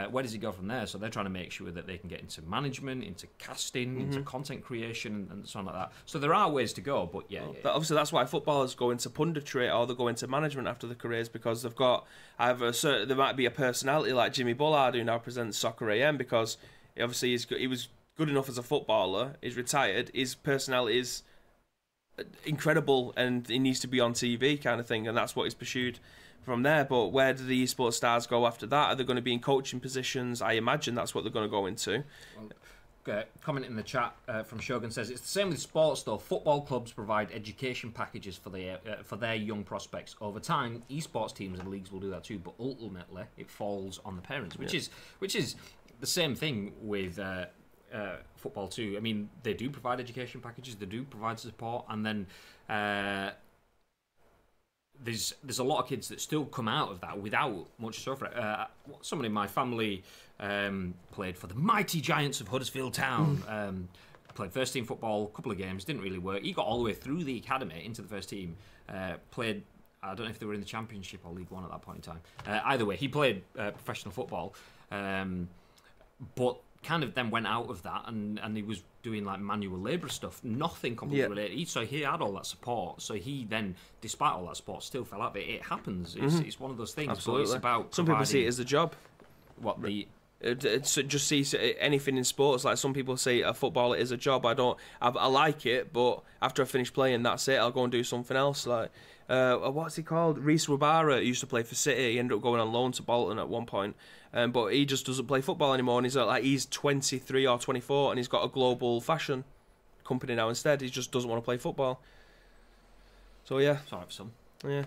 where does he go from there? So they're trying to make sure that they can get into management, into casting, into content creation, and so on like that. So there are ways to go, but obviously that's why footballers go into punditry or they go into management after their careers, because they've got either there might be a personality like Jimmy Bullard, who now presents Soccer AM, because obviously he was good enough as a footballer. He's retired. His personality is incredible, and he needs to be on TV, kind of thing, and that's what he's pursued from there. But where do the esports stars go after that? Are they going to be in coaching positions? I imagine that's what they're going to go into. Comment in the chat from Shogun says it's the same with sports though. Football clubs provide education packages for their young prospects. Over time, esports teams and leagues will do that too, but ultimately it falls on the parents, which is the same thing with football too. I mean, they do provide education packages, they do provide support, and then there's a lot of kids that still come out of that without much suffering. Someone in my family played for the mighty Giants of Huddersfield Town. Played first team football, a couple of games, didn't really work. He got all the way through the academy into the first team. Played, I don't know if they were in the Championship or League One at that point in time. Either way, he played professional football, but kind of then went out of that and he was doing like manual labour stuff, nothing completely related. So he had all that support. So he then, despite all that support, still fell out. It happens. It's one of those things. Absolutely. So it's about some people see it as a job. What the just see anything in sports, like some people say a footballer is a job. I like it, but after I finish playing, that's it. I'll go and do something else. Like what's he called? Reece Wabara used to play for City. He ended up going on loan to Bolton at one point, but he just doesn't play football anymore. And he's 23 or 24, and he's got a global fashion company now instead. He just doesn't want to play football. So yeah, sorry for some. Yeah,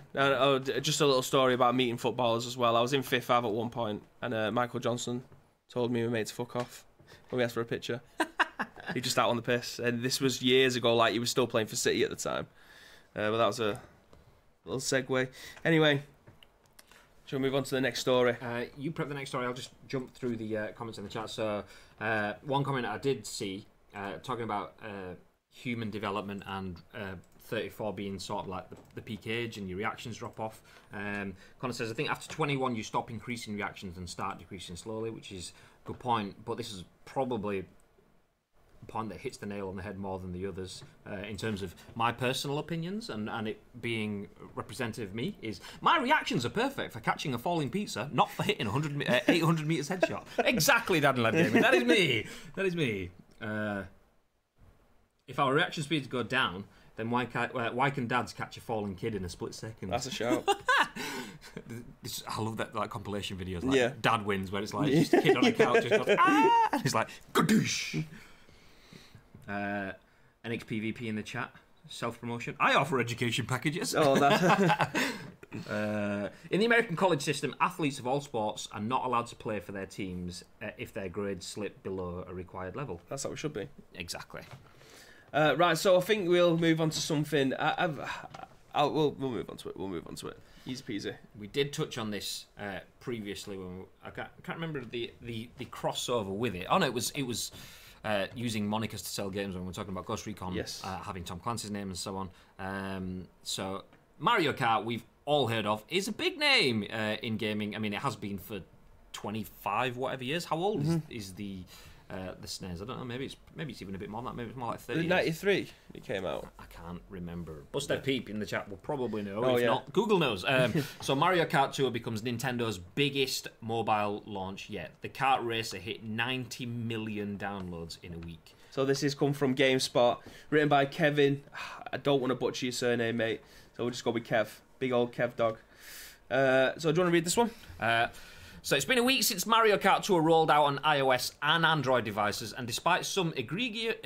just a little story about meeting footballers as well. I was in Fifth Ave at one point, and Michael Johnson told me and my mate to fuck off when we asked for a picture. He just out on the piss, and this was years ago. Like, he was still playing for City at the time. But that was a little segue. Anyway, shall we move on to the next story? You prep the next story. I'll just jump through the comments in the chat. So, one comment I did see talking about human development and 34 being sort of like the peak age and your reactions drop off. Connor says, I think after 21 you stop increasing reactions and start decreasing slowly, which is a good point, but this is probably a point that hits the nail on the head more than the others in terms of my personal opinions and it being representative of me. Is my reactions are perfect for catching a falling pizza, not for hitting 800 metres headshot. Exactly, Dad and Lad Gaming. That is me. If our reaction speeds go down, then why can dads catch a falling kid in a split second? That's a shout. I love that like compilation videos. Like Dad wins, where it's like just a kid on a couch just goes ah, and it's like gadoosh. NXPVP in the chat. Self promotion. I offer education packages. Oh, that. In the American college system, athletes of all sports are not allowed to play for their teams if their grades slip below a required level. That's how it should be. Exactly. Right, so I think we'll move on to something. We'll move on to it. We'll move on to it. Easy peasy. We did touch on this previously. I can't remember the crossover with it. Oh no, it was using monikers to sell games when we were talking about Ghost Recon. Yes. Having Tom Clancy's name and so on. So Mario Kart, we've all heard of, is a big name in gaming. I mean, it has been for 25 whatever years. How old is the SNES? I don't know. Maybe it's even a bit more than that. Maybe it's more like 30 93 it came out. I can't remember. Busted Peep in the chat will probably know. Oh, if not, Google knows. So Mario Kart Tour becomes Nintendo's biggest mobile launch yet. The kart racer hit 90 million downloads in a week. So this has come from GameSpot, written by Kevin. I don't want to butcher your surname, mate. So we'll just go with Kev. Big old Kev dog. So do you want to read this one? So it's been a week since Mario Kart Tour rolled out on iOS and Android devices, and despite some egregious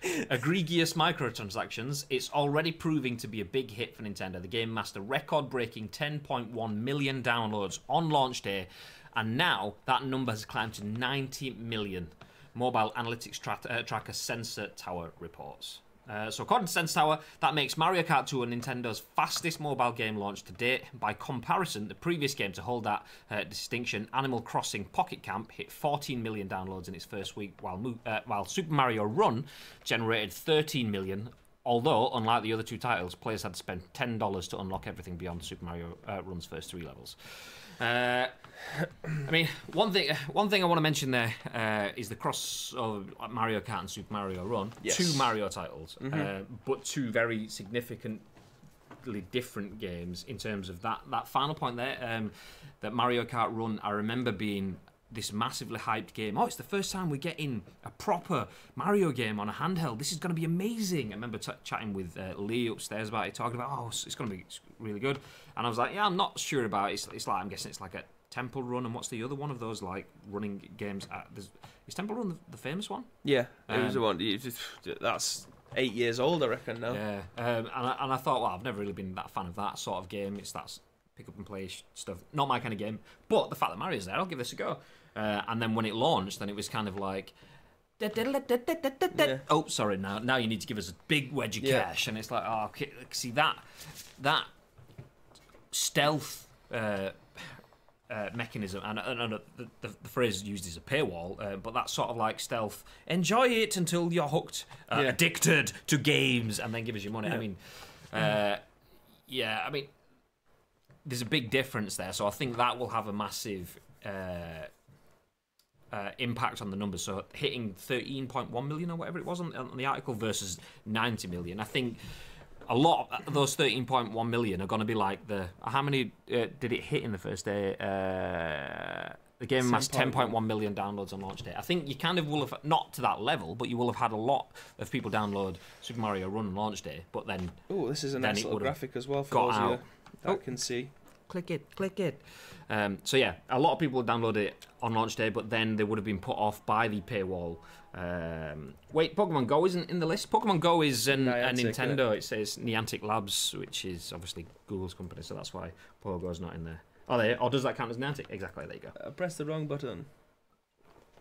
microtransactions, it's already proving to be a big hit for Nintendo. The game mastered record-breaking 10.1 million downloads on launch day, and now that number has climbed to 90 million. Mobile analytics tracker Sensor Tower reports. So according to Sensor Tower, that makes Mario Kart Tour Nintendo's fastest mobile game launch to date. By comparison, the previous game to hold that distinction, Animal Crossing Pocket Camp, hit 14 million downloads in its first week, while Super Mario Run generated 13 million. Although, unlike the other two titles, players had to spend $10 to unlock everything beyond Super Mario Run's first 3 levels. I mean, one thing I want to mention there is the cross of Mario Kart and Super Mario Run. Yes. 2 Mario titles, but 2 very significantly different games in terms of that final point there. That Mario Kart Run, I remember being this massively hyped game. Oh, it's the first time we're getting a proper Mario game on a handheld. This is going to be amazing. I remember chatting with Lee upstairs about it, talking about, oh, it's going to be really good. And I was like, yeah, I'm not sure about it. It's like, I'm guessing it's like a Temple Run, and what's the other one of those like running games? Is Temple Run the famous one? Yeah, it was the one. That's 8 years old, I reckon, now. Yeah, and I thought, well, I've never really been that fan of that sort of game. That's pick up and play stuff. Not my kind of game. But the fact that Mario's there, I'll give this a go. And then when it launched, then it was kind of like... Yeah. Oh, sorry, now you need to give us a big wedge of cash. And it's like, oh, okay, see, that stealth mechanism, and the phrase used is a paywall, but that sort of like stealth, enjoy it until you're hooked, addicted to games, and then give us your money. I mean, there's a big difference there, so I think that will have a massive impact on the numbers. So hitting 13.1 million or whatever it was on the article versus 90 million, I think a lot of those 13.1 million are going to be like how many did it hit in the first day? The game amassed 10.1 million downloads on launch day. I think you kind of will have, not to that level, but you will have had a lot of people download Super Mario Run on launch day. But then, oh, this is a nice little graphic as well for those of you that can see. Click it. So yeah, a lot of people download it on launch day, but then they would have been put off by the paywall. Wait, Pokemon Go isn't in the list. Pokemon Go is a Nintendo. It says Niantic Labs, which is obviously Google's company, so that's why Pogo's not in there. Or does that count as Niantic? Exactly, there you go. I pressed the wrong button.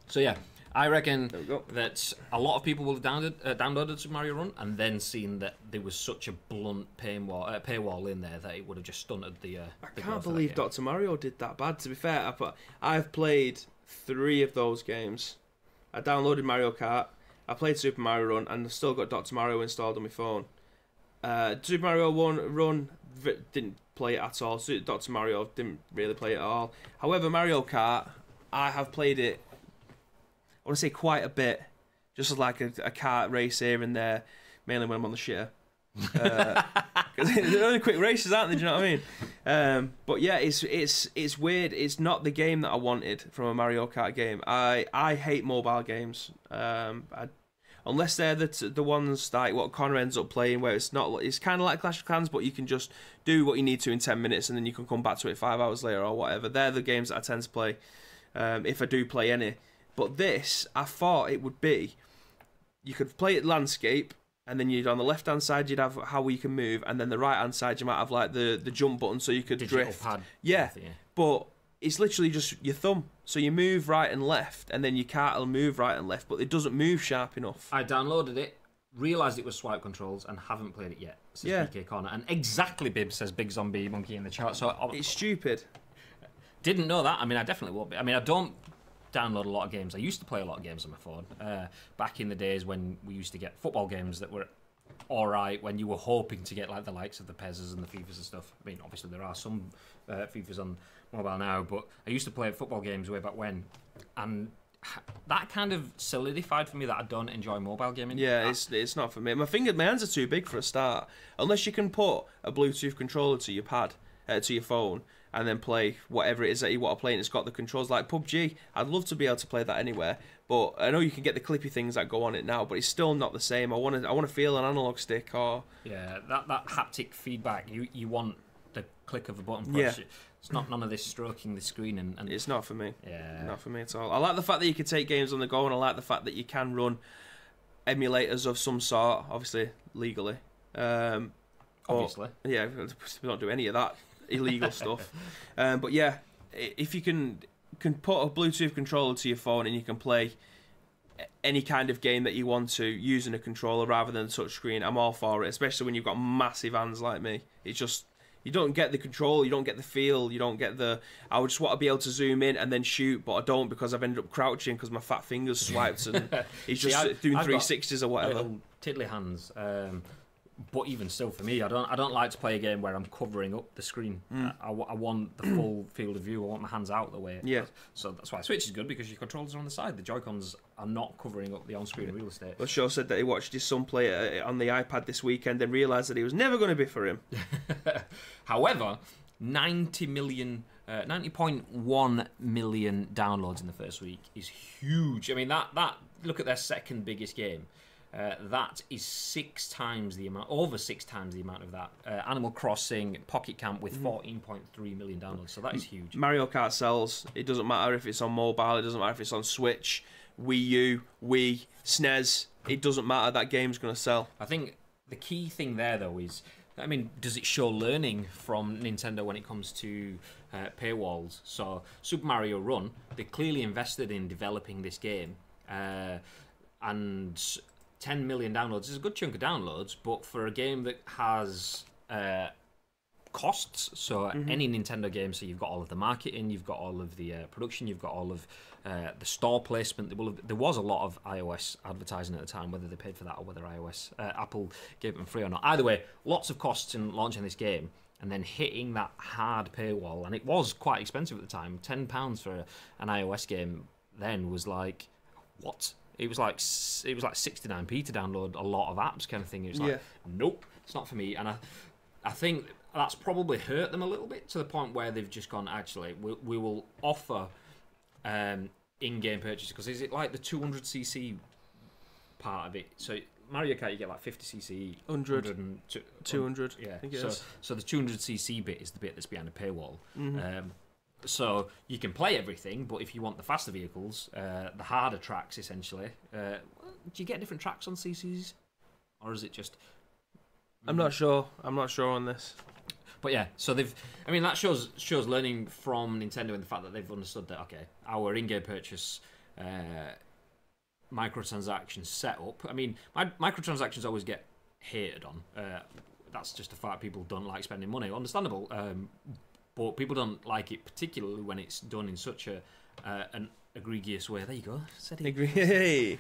So yeah, I reckon that a lot of people will have downloaded Super Mario Run and then seen that there was such a blunt paywall in there that it would have just stunted the I can't believe Dr. Mario did that bad, to be fair. I've played 3 of those games. I downloaded Mario Kart, I played Super Mario Run, and I've still got Dr. Mario installed on my phone. Super Mario Run didn't play it at all. Dr. Mario didn't really play it at all. However, Mario Kart, I have played it, I want to say quite a bit, just as like a kart race here and there, mainly when I'm on the shitter. Because they're only quick races, aren't they? Do you know what I mean? But yeah, it's weird. It's not the game that I wanted from a Mario Kart game. I hate mobile games. Unless they're the ones like what Connor ends up playing, where it's kind of like Clash of Clans, but you can just do what you need to in 10 minutes, and then you can come back to it 5 hours later or whatever. They're the games that I tend to play, if I do play any. But this, I thought it would be, you could play it landscape, and then on the left-hand side you'd have how you can move, and then the right-hand side you might have like the jump button so you could drift. Pad. Yeah, but it's literally just your thumb. So you move right and left, and then your kart will move right and left, but it doesn't move sharp enough. I downloaded it, realised it was swipe controls, and haven't played it yet. Says BK Corner. And exactly, Bib, says Big Zombie Monkey in the chat. So it's stupid. Didn't know that. I mean, I definitely will be. I mean, I don't download a lot of games. I used to play a lot of games on my phone back in the days when we used to get football games that were alright, when you were hoping to get like the likes of the PESs and the FIFAs and stuff. I mean, obviously there are some FIFAs on mobile now, but I used to play football games way back when, and that kind of solidified for me that I don't enjoy mobile gaming. Yeah, it's not for me. My hands are too big for a start. Unless you can put a Bluetooth controller to your pad, to your phone, and then play whatever it is that you want to play, and it's got the controls like PUBG. I'd love to be able to play that anywhere, but I know you can get the clippy things that go on it now, but it's still not the same. I want to feel an analog stick or that haptic feedback. You want the click of a button push. It's not none of this stroking the screen and it's not for me. Yeah, not for me at all. I like the fact that you can take games on the go, and I like the fact that you can run emulators of some sort, obviously legally. Obviously, yeah, we don't do any of that illegal stuff. But yeah, if you can put a Bluetooth controller to your phone and you can play any kind of game that you want to using a controller rather than a touch screen, I'm all for it, especially when you've got massive hands like me. It's just, you don't get the control, you don't get the feel, you don't get the... I would just want to be able to zoom in and then shoot, but I don't because I've ended up crouching because my fat fingers swiped and he's just doing 360s or whatever. Little tiddly hands. But even still, for me, I don't like to play a game where I'm covering up the screen. I want the full field of view. I want my hands out of the way. Yeah. So that's why Switch is good, because your controllers are on the side. The Joy-Cons are not covering up the on-screen real estate. Well, Shaw said that he watched his son play it on the iPad this weekend and realised that it was never going to be for him. However, 90.1 million downloads in the first week is huge. I mean, that look at their second biggest game. That is over six times the amount of that. Animal Crossing Pocket Camp with 14.3 million downloads, so that is huge. Mario Kart sells. It doesn't matter if it's on mobile, it doesn't matter if it's on Switch, Wii U, Wii, SNES, it doesn't matter, that game's going to sell. I think the key thing there, though, is, I mean, does it show learning from Nintendo when it comes to paywalls? So, Super Mario Run, they clearly invested in developing this game, and 10 million downloads is a good chunk of downloads, but for a game that has costs, so any Nintendo game, so you've got all of the marketing, you've got all of the production, you've got all of the store placement. There was a lot of iOS advertising at the time, whether they paid for that or whether Apple gave them free or not. Either way, lots of costs in launching this game, and then hitting that hard paywall, and it was quite expensive at the time. £10 for an iOS game then was like, what? It was like 69p to download a lot of apps, kind of thing. It was like, nope, it's not for me. And I think that's probably hurt them a little bit, to the point where they've just gone, actually, we will offer in-game purchases, because is it like the 200cc part of it? So Mario Kart, you get like 50cc, 100 and 200. Yeah, I think it is. So the 200cc bit is the bit that's behind the paywall. So you can play everything, but if you want the faster vehicles, the harder tracks, essentially, do you get different tracks on CCs, or is it just? I'm not sure. I'm not sure on this. But yeah, so that shows learning from Nintendo in the fact that they've understood that, okay, our in-game purchase microtransactions setup. I mean, microtransactions always get hated on. That's just a fact. People don't like spending money. Understandable. But people don't like it, particularly when it's done in such an egregious way. There you go. Said it. Hey.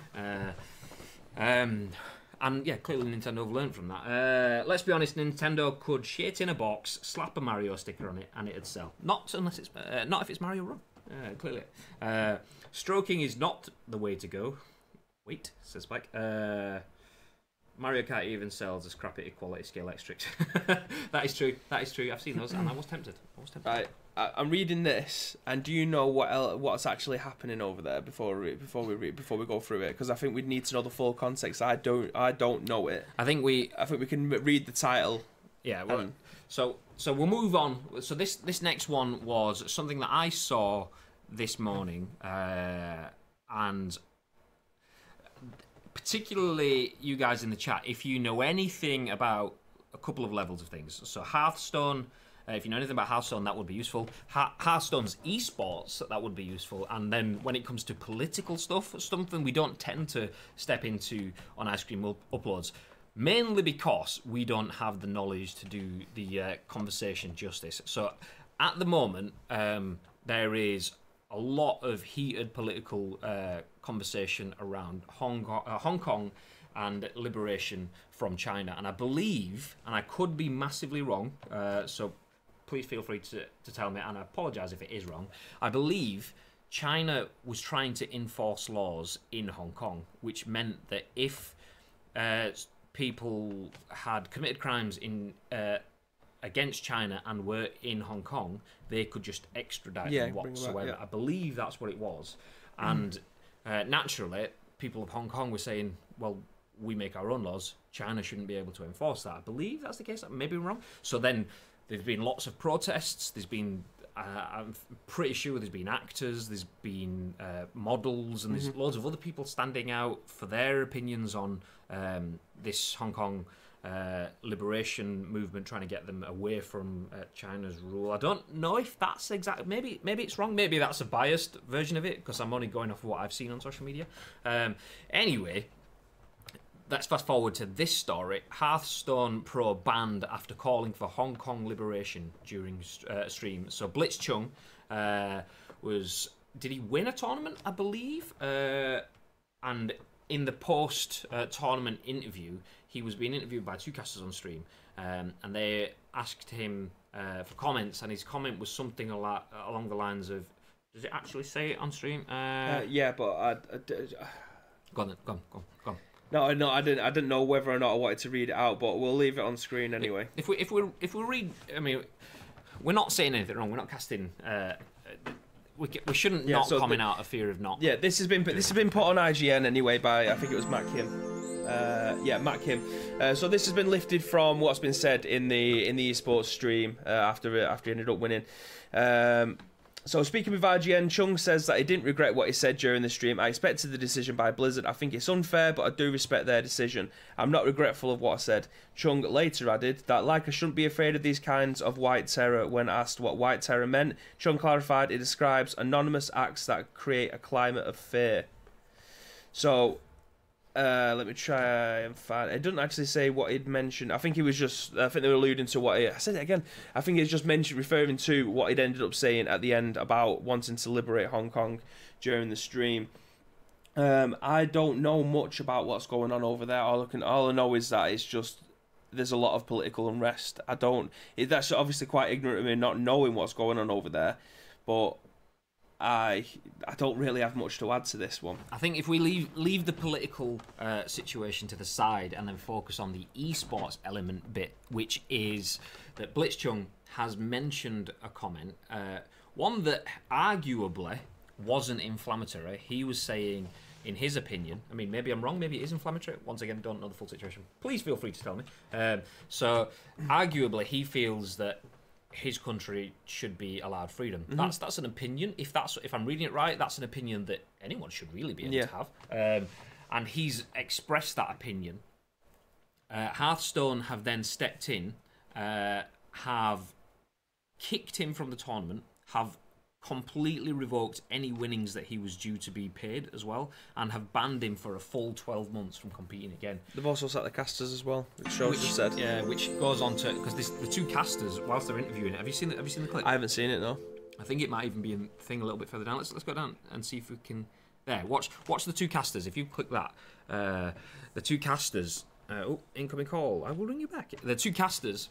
And yeah, clearly Nintendo have learned from that. Let's be honest, Nintendo could shit in a box, slap a Mario sticker on it, and it'd sell. Not unless it's not if it's Mario Run. Clearly, stroking is not the way to go. Wait, says Spike. Mario Kart even sells as crappy quality scale extras. That is true. I've seen those, and I was tempted. Right, I'm reading this, and do you know what's actually happening over there before we go through it? Because I think we'd need to know the full context. I don't know it. I think we can read the title. Yeah. Well, so we'll move on. So this next one was something that I saw this morning, and particularly you guys in the chat, if you know anything about a couple of levels of things. So Hearthstone, if you know anything about Hearthstone, that would be useful. Hearthstone's eSports, that would be useful. And then when it comes to political stuff, something we don't tend to step into on Ice Cream Uploads, mainly because we don't have the knowledge to do the conversation justice. So at the moment, there is a lot of heated political conversation around Hong Kong and liberation from China. And I believe, and I could be massively wrong, so please feel free to tell me, and I apologise if it is wrong. I believe China was trying to enforce laws in Hong Kong, which meant that if people had committed crimes against China and were in Hong Kong, they could just extradite them whatsoever. Back, I believe that's what it was. And naturally, people of Hong Kong were saying, well, we make our own laws. China shouldn't be able to enforce that. I believe that's the case. Maybe I'm wrong. So then there's been lots of protests. There's been, I'm pretty sure there's been actors, there's been models, and there's loads of other people standing out for their opinions on this Hong Kong liberation movement, trying to get them away from China's rule. I don't know if that's exactly, maybe it's wrong, maybe that's a biased version of it, because I'm only going off what I've seen on social media. Anyway, let's fast forward to this story. Hearthstone Pro banned after calling for Hong Kong liberation during stream. So Blitz Chung did he win a tournament, I believe? And in the post-tournament interview, he was being interviewed by two casters on stream, and they asked him for comments, and his comment was something along the lines of, does it actually say it on stream? Yeah, but Go on. No, I didn't know whether or not I wanted to read it out, but we'll leave it on screen anyway. If we read, I mean, we're not saying anything wrong. We're not casting. We shouldn't comment out of fear of not. Yeah, this has been put on IGN anyway by, I think it was Matt Kim. Matt Kim. So this has been lifted from what's been said in the eSports stream after he ended up winning. So speaking with IGN, Chung says that he didn't regret what he said during the stream. I expected the decision by Blizzard. I think it's unfair, but I do respect their decision. I'm not regretful of what I said. Chung later added that, like, I shouldn't be afraid of these kinds of white terror. When asked what white terror meant, Chung clarified it describes anonymous acts that create a climate of fear. So let me try and find. It doesn't actually say what he'd mentioned. I think he was just. I think they were alluding to what I said it again. I think it's just referring to what he'd ended up saying at the end about wanting to liberate Hong Kong during the stream. I don't know much about what's going on over there. All I know is that it's just there's a lot of political unrest. That's obviously quite ignorant of me not knowing what's going on over there, but I don't really have much to add to this one. I think if we leave the political situation to the side and then focus on the eSports element bit, which is that Blitz Chung has mentioned a comment, one that arguably wasn't inflammatory. He was saying, in his opinion, I mean, maybe I'm wrong, maybe it is inflammatory. Once again, don't know the full situation. Please feel free to tell me. So, arguably, he feels that his country should be allowed freedom. Mm-hmm. That's an opinion. If I'm reading it right, that's an opinion that anyone should really be able to have. And he's expressed that opinion. Hearthstone have then stepped in, have kicked him from the tournament, have completely revoked any winnings that he was due to be paid as well, and have banned him for a full 12 months from competing again. They've also sacked the casters as well, which said. Yeah, which goes on to, because the two casters, whilst they're interviewing it, have you seen the clip? I haven't seen it, no. I think it might even be a thing a little bit further down. Let's go down and see if we can. There, watch the two casters. If you click that, the two casters. Incoming call. I will ring you back. The two casters.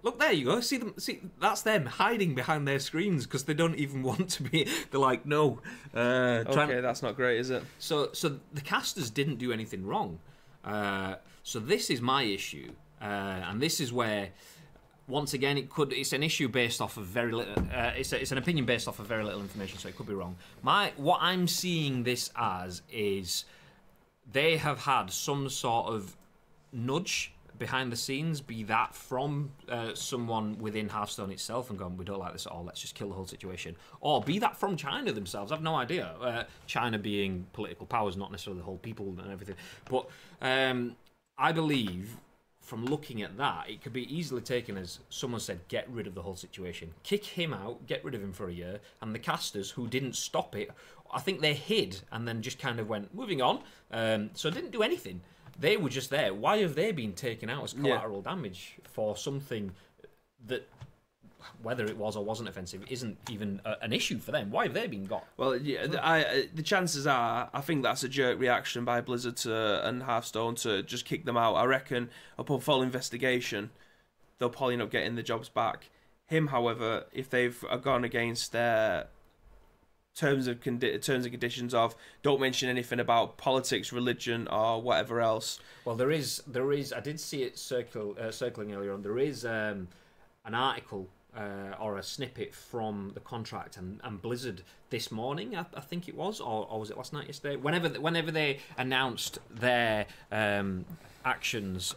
Look, there you go. See them. See, that's them hiding behind their screens because they don't even want to be. They're like, no. Okay, that's not great, is it? So the casters didn't do anything wrong. So this is my issue, and this is where, once again, it's an issue based off of very little. It's an opinion based off of very little information, so it could be wrong. What I'm seeing this as is they have had some sort of nudge behind the scenes, be that from someone within Hearthstone itself and gone, we don't like this at all, let's just kill the whole situation, or be that from China themselves. I've no idea. China being political powers, not necessarily the whole people and everything, but I believe from looking at that, it could be easily taken as someone said, get rid of the whole situation, kick him out, get rid of him for a year, and the casters who didn't stop it, I think they hid and then just kind of went moving on, so didn't do anything. They were just there. Why have they been taken out as collateral damage for something that, whether it was or wasn't offensive, isn't even an issue for them? Why have they been got? Well, the chances are, I think that's a jerk reaction by Blizzard and Hearthstone to just kick them out. I reckon upon full investigation, they'll probably end up getting the jobs back. Him, however, if they've gone against their terms and conditions of don't mention anything about politics, religion, or whatever else. Well, there is. I did see it circling earlier on. There is an article or a snippet from the contract, and Blizzard this morning, I think it was, or was it last night, yesterday? Whenever they announced their actions,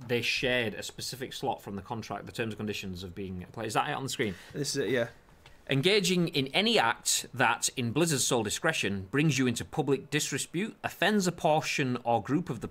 they shared a specific slot from the contract, the terms and conditions of being played. Is that it on the screen? This is it, yeah. Engaging in any act that, in Blizzard's sole discretion, brings you into public disrepute, offends a portion or group of the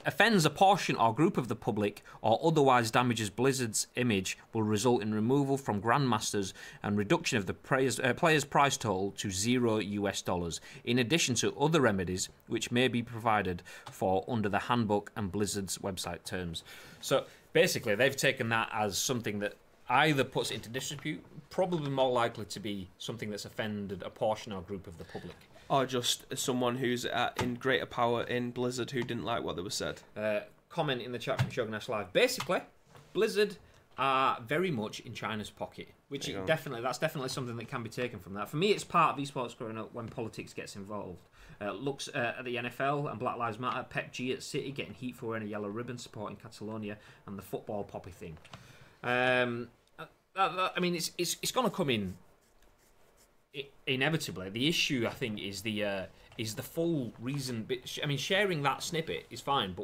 offends a portion or group of the public, or otherwise damages Blizzard's image, will result in removal from Grandmasters and reduction of the player's prize total to $0, in addition to other remedies which may be provided for under the handbook and Blizzard's website terms. So basically, they've taken that as something that either puts it into disrepute, probably more likely to be something that's offended a portion or group of the public. Or just someone who's in greater power in Blizzard who didn't like what they were said. Comment in the chat from Shogun Live. Basically, Blizzard are very much in China's pocket, which that's definitely something that can be taken from that. For me, it's part of esports growing up when politics gets involved. Looks at the NFL and Black Lives Matter, Pep G at City getting heat for wearing a yellow ribbon supporting Catalonia, and the football poppy thing. I mean, it's going to come in inevitably. The issue, I think, is the full reason. I mean, sharing that snippet is fine,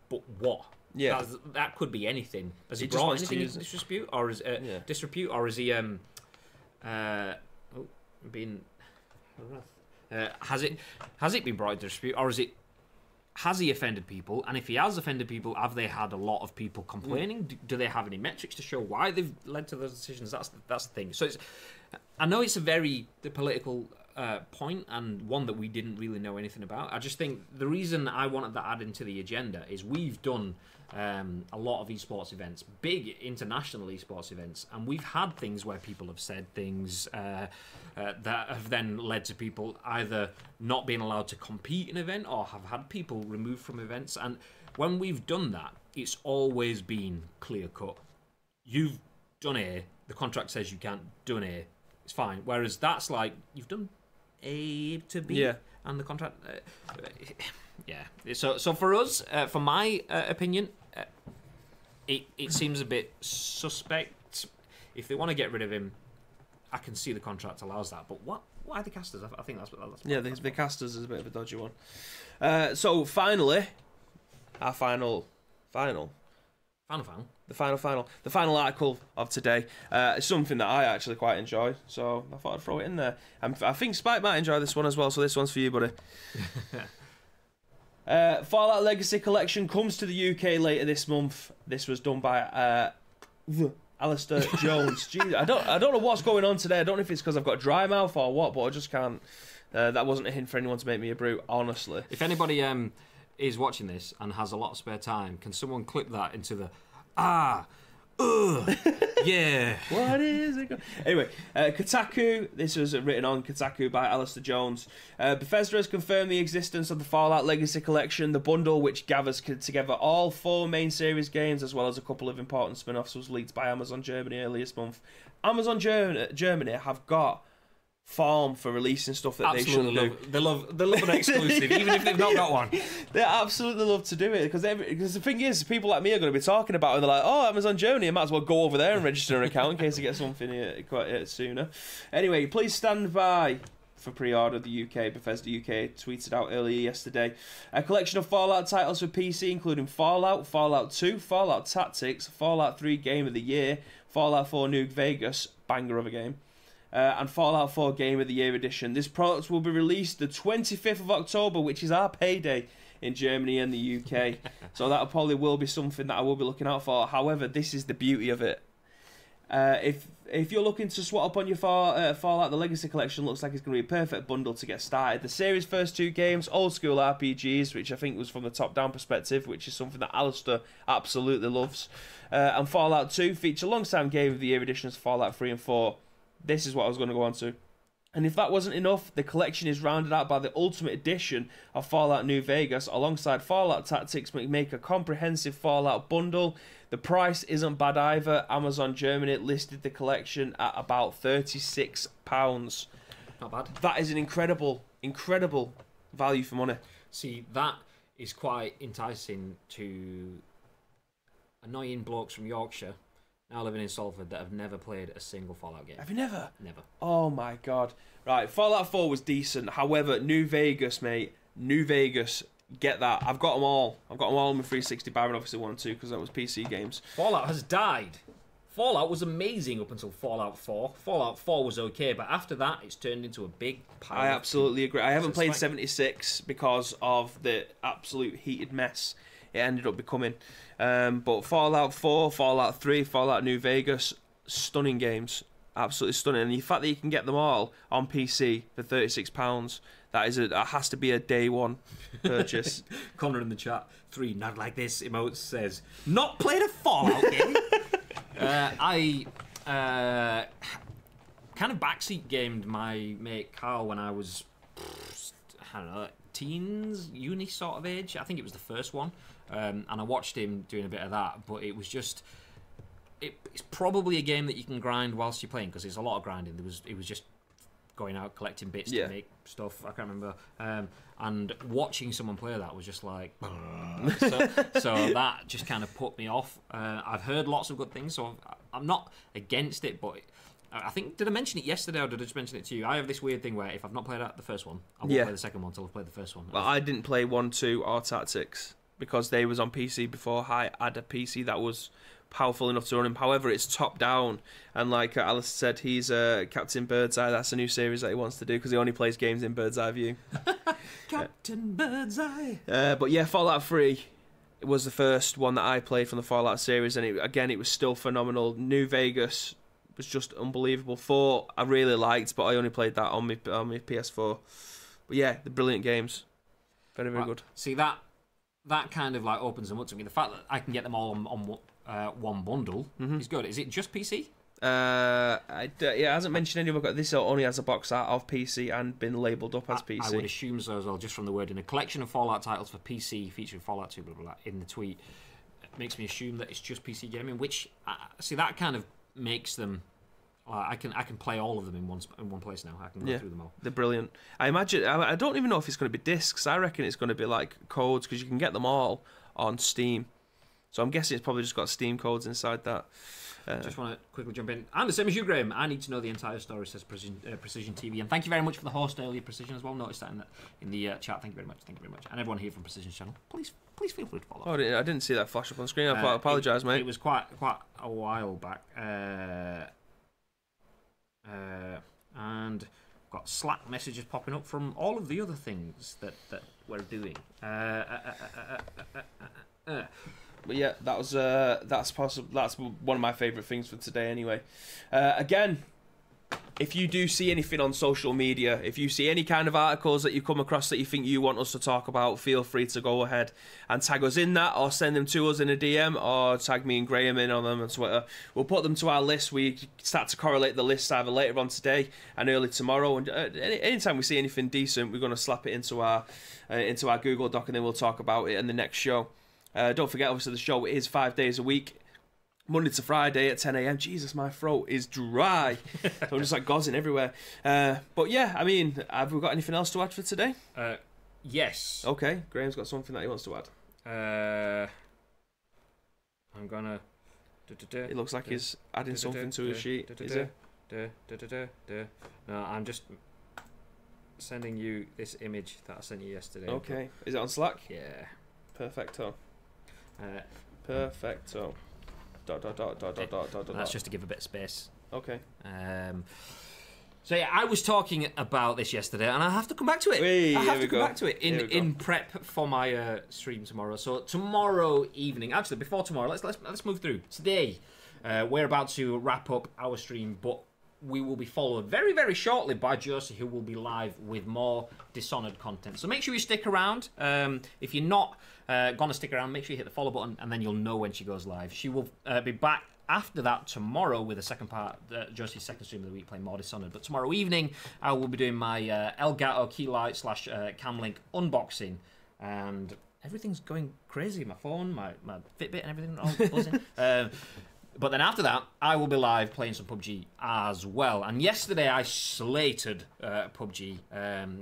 but what? Yeah, that could be anything. Has he brought anything into disrepute, or is disrepute, or is he being? Has it been brought into dispute, or has he offended people? And if he has offended people, have they had a lot of people complaining? Do they have any metrics to show why they've led to those decisions? That's the thing. So I know it's a very political point, and one that we didn't really know anything about. I just think the reason I wanted that added into the agenda is we've done a lot of esports events, big international esports events, and we've had things where people have said things that have then led to people either not being allowed to compete in an event or have had people removed from events. And when we've done that, it's always been clear cut. You've done A, the contract says you can't do an A, it's fine. Whereas that's like, you've done A to B, and the contract... So for us, for my opinion, it seems a bit suspect. If they want to get rid of him, I can see the contract allows that. But why the casters? I think that's the casters is a bit of a dodgy one. So finally, our final. The final article of today is something that I actually quite enjoy, so I thought I'd throw it in there. I think Spike might enjoy this one as well, so this one's for you, buddy. Fallout Legacy Collection comes to the UK later this month. This was done by Alastair Jones. Jeez, I don't know what's going on today. I don't know if it's because I've got dry mouth or what, but I just can't. That wasn't a hint for anyone to make me a brute, honestly. If anybody is watching this and has a lot of spare time, can someone clip that into the yeah. What is it? Anyway, Kotaku. This was written on Kotaku by Alastair Jones. Bethesda has confirmed the existence of the Fallout Legacy Collection. The bundle, which gathers together all 4 main series games, as well as a couple of important spin-offs, was leaked by Amazon Germany earlier this month. Amazon Germany have got form for releasing stuff that absolutely they shouldn't do. They love an exclusive, even if they've not got one. They absolutely love to do it, because the thing is, people like me are going to be talking about it, and they're like, oh, Amazon Germany, I might as well go over there and register an account in case I get something quite sooner. Anyway, please stand by for pre-order. The UK, Bethesda UK, tweeted out earlier yesterday. A collection of Fallout titles for PC, including Fallout, Fallout 2, Fallout Tactics, Fallout 3 Game of the Year, Fallout 4 New Vegas, banger of a game, and Fallout 4 Game of the Year edition. This product will be released the 25th of October, which is our payday in Germany and the UK. So that probably will be something that I will be looking out for. However, this is the beauty of it. If you're looking to swap up on your Fallout, the Legacy Collection looks like it's going to be a perfect bundle to get started. The series' first 2 games, old school RPGs, which I think was from the top-down perspective, which is something that Alastair absolutely loves. And Fallout 2 feature alongside Game of the Year editions Fallout 3 and 4. This is what I was going to go on to. And if that wasn't enough, the collection is rounded out by the Ultimate Edition of Fallout New Vegas alongside Fallout Tactics, make a comprehensive Fallout bundle. The price isn't bad either. Amazon Germany listed the collection at about £36. Not bad. That is an incredible value for money. See, that is quite enticing to annoying blokes from Yorkshire now living in Salford that have never played a single Fallout game. Have you never? Never. Oh my god. Right, Fallout 4 was decent. However, New Vegas, mate. New Vegas, get that. I've got them all. I've got them all on my 360 bar and obviously 1 and 2 because that was PC games. Fallout has died. Fallout was amazing up until Fallout 4. Fallout 4 was okay, but after that, it's turned into a big pile. I absolutely agree. I haven't played like 76 because of the absolute heated mess it ended up becoming. But Fallout 4, Fallout 3, Fallout New Vegas, stunning games. Absolutely stunning. And the fact that you can get them all on PC for £36, that has to be a day one purchase. Connor in the chat, 3 not like this emote says, not played a Fallout game. I kind of backseat gamed my mate Carl when I was, I don't know, teens, uni sort of age. I think it was the first one. And I watched him doing a bit of that, but it was just... It's probably a game that you can grind whilst you're playing, because there's a lot of grinding. It was just going out, collecting bits to make stuff. I can't remember. And watching someone play that was just like... so that just kind of put me off. I've heard lots of good things, so I'm not against it, but... I think, did I mention it yesterday or did I just mention it to you? I have this weird thing where if I've not played the first one, I won't play the second one until I've played the first one. Well, I didn't play 1, 2 or Tactics because they was on PC before I had a PC that was powerful enough to run him. However, it's top down, and like Alastair said, he's Captain Birdseye. That's a new series that he wants to do because he only plays games in bird's eye view. Captain Birdseye. But yeah, Fallout 3 was the first one that I played from the Fallout series, and it was still phenomenal. New Vegas was just unbelievable. 4 I really liked, but I only played that on my PS4. But yeah, the brilliant games, very good. See, that kind of like opens them up to me. The fact that I can get them all on one bundle is good. Is it just PC? It hasn't mentioned any of this. Only has a box art of PC and been labelled up as PC. I would assume so as well, just from the word. In a collection of Fallout titles for PC featuring Fallout 2, blah, blah, blah, in the tweet, it makes me assume that it's just PC gaming, which, see, that kind of makes them... I can play all of them in one place now. I can go through them all. They're brilliant. I imagine... I don't even know if it's going to be discs. I reckon it's going to be like codes, because you can get them all on Steam. So I'm guessing it's probably just got Steam codes inside that. Just want to quickly jump in. And the same as you, Graham. I need to know the entire story, says Precision TV. And thank you very much for the host earlier, Precision, as well. Noticed that in the chat. Thank you very much. Thank you very much. And everyone here from Precision's channel, please feel free to follow. Oh, I didn't see that flash up on screen. I apologise, mate. It was quite a while back. And got Slack messages popping up from all of the other things that we're doing. But yeah, that's possible. That's one of my favourite things for today, anyway. Again, if you do see anything on social media, if you see any kind of articles that you come across that you think you want us to talk about, feel free to go ahead and tag us in that, or send them to us in a DM, or tag me and Graham in on them on Twitter. We'll put them to our list. We start to correlate the list either later on today and early tomorrow. And anytime we see anything decent, we're going to slap it into our Google Doc, and then we'll talk about it in the next show. Don't forget, obviously, the show is 5 days a week, Monday to Friday at 10 a.m. Jesus, my throat is dry. I'm just like gozzing everywhere. But yeah, I mean, have we got anything else to add for today? Yes. Okay, Graham's got something that he wants to add. I'm gonna... It looks like he's adding something to his sheet. Is it? No, I'm just sending you this image that I sent you yesterday. Okay. Is it on Slack? Yeah. Perfecto. Perfecto. ... That's just to give a bit of space. Okay. So yeah, I was talking about this yesterday, and I have to come back to it. I have to come back to it in prep for my stream tomorrow. So tomorrow evening, actually before tomorrow, let's move through. Today, we're about to wrap up our stream, but we will be followed very, very shortly by Josie, who will be live with more Dishonored content. So make sure you stick around. If you're not gonna stick around, make sure you hit the follow button, and then you'll know when she goes live. She will be back after that tomorrow with the second part, Josie's second stream of the week, playing more Dishonored. But tomorrow evening, I will be doing my Elgato Keylight / Camlink unboxing, and everything's going crazy. My phone, my Fitbit, and everything all buzzing. But then after that, I will be live playing some PUBG as well. And yesterday I slated PUBG,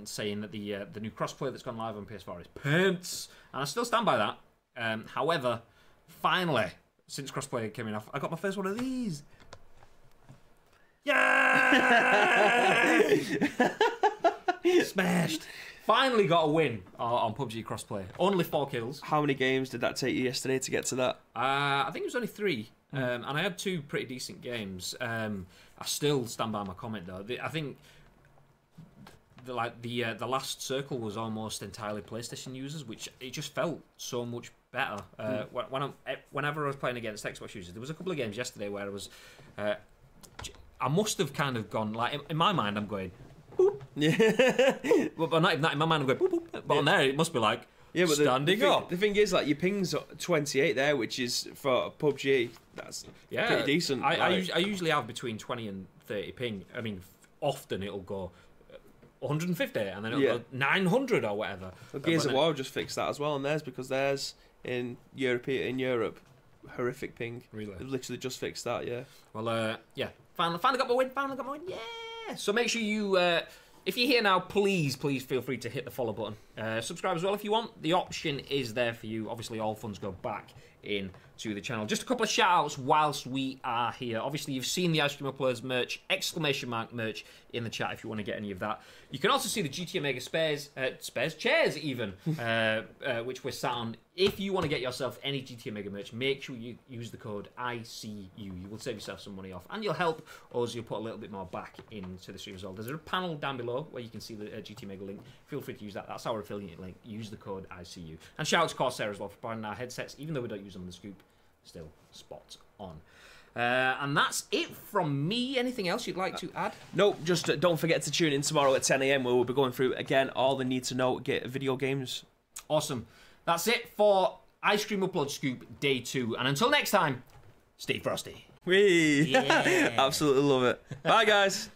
saying that the new crossplay that's gone live on PS4 is pants. And I still stand by that. However, finally, since crossplay came in, I got my first one of these. Yeah! Smashed. Finally got a win on PUBG crossplay. Only 4 kills. How many games did that take you yesterday to get to that? I think it was only 3. And I had 2 pretty decent games. I still stand by my comment though. I think the last circle was almost entirely PlayStation users, which it just felt so much better. Whenever I was playing against Xbox users, there was a couple of games yesterday where I was, I must have kind of gone like in my mind I'm going, boop. Yeah. But not in my mind I'm going boop, boop. But on there it must be like. Yeah, but standing up. The thing is, like, your ping's 28 there, which is for PUBG. That's pretty decent. I usually have between 20 and 30 ping. I mean, often it'll go 150 and then it'll go 900 or whatever. Well, Gears of War just fixed that as well, and theirs in Europe, horrific ping. Really? They've literally just fixed that. Yeah. Well, yeah. Finally got my win. Yeah. So make sure you. If you're here now, please feel free to hit the follow button. Subscribe as well if you want. The option is there for you. Obviously, all funds go back into the channel. Just a couple of shout-outs whilst we are here. Obviously, you've seen the Ice Cream Uploads merch, !merch in the chat if you want to get any of that. You can also see the GT Omega chairs even, which we're sat on. If you want to get yourself any GT Omega merch, make sure you use the code ICU. You will save yourself some money off, and you'll help us. You'll put a little bit more back into the stream as well. There's a panel down below where you can see the GT Omega link. Feel free to use that. That's our affiliate link. Use the code ICU. And shout out to Corsair as well for providing our headsets, even though we don't use them on the scoop. Still spot on. And that's it from me. Anything else you'd like to add? No, just don't forget to tune in tomorrow at 10 AM where we'll be going through, again, all the need to know video games. Awesome. That's it for Ice Cream Upload Scoop Day 2. And until next time, stay frosty. Whee! Yeah. Absolutely love it. Bye, guys.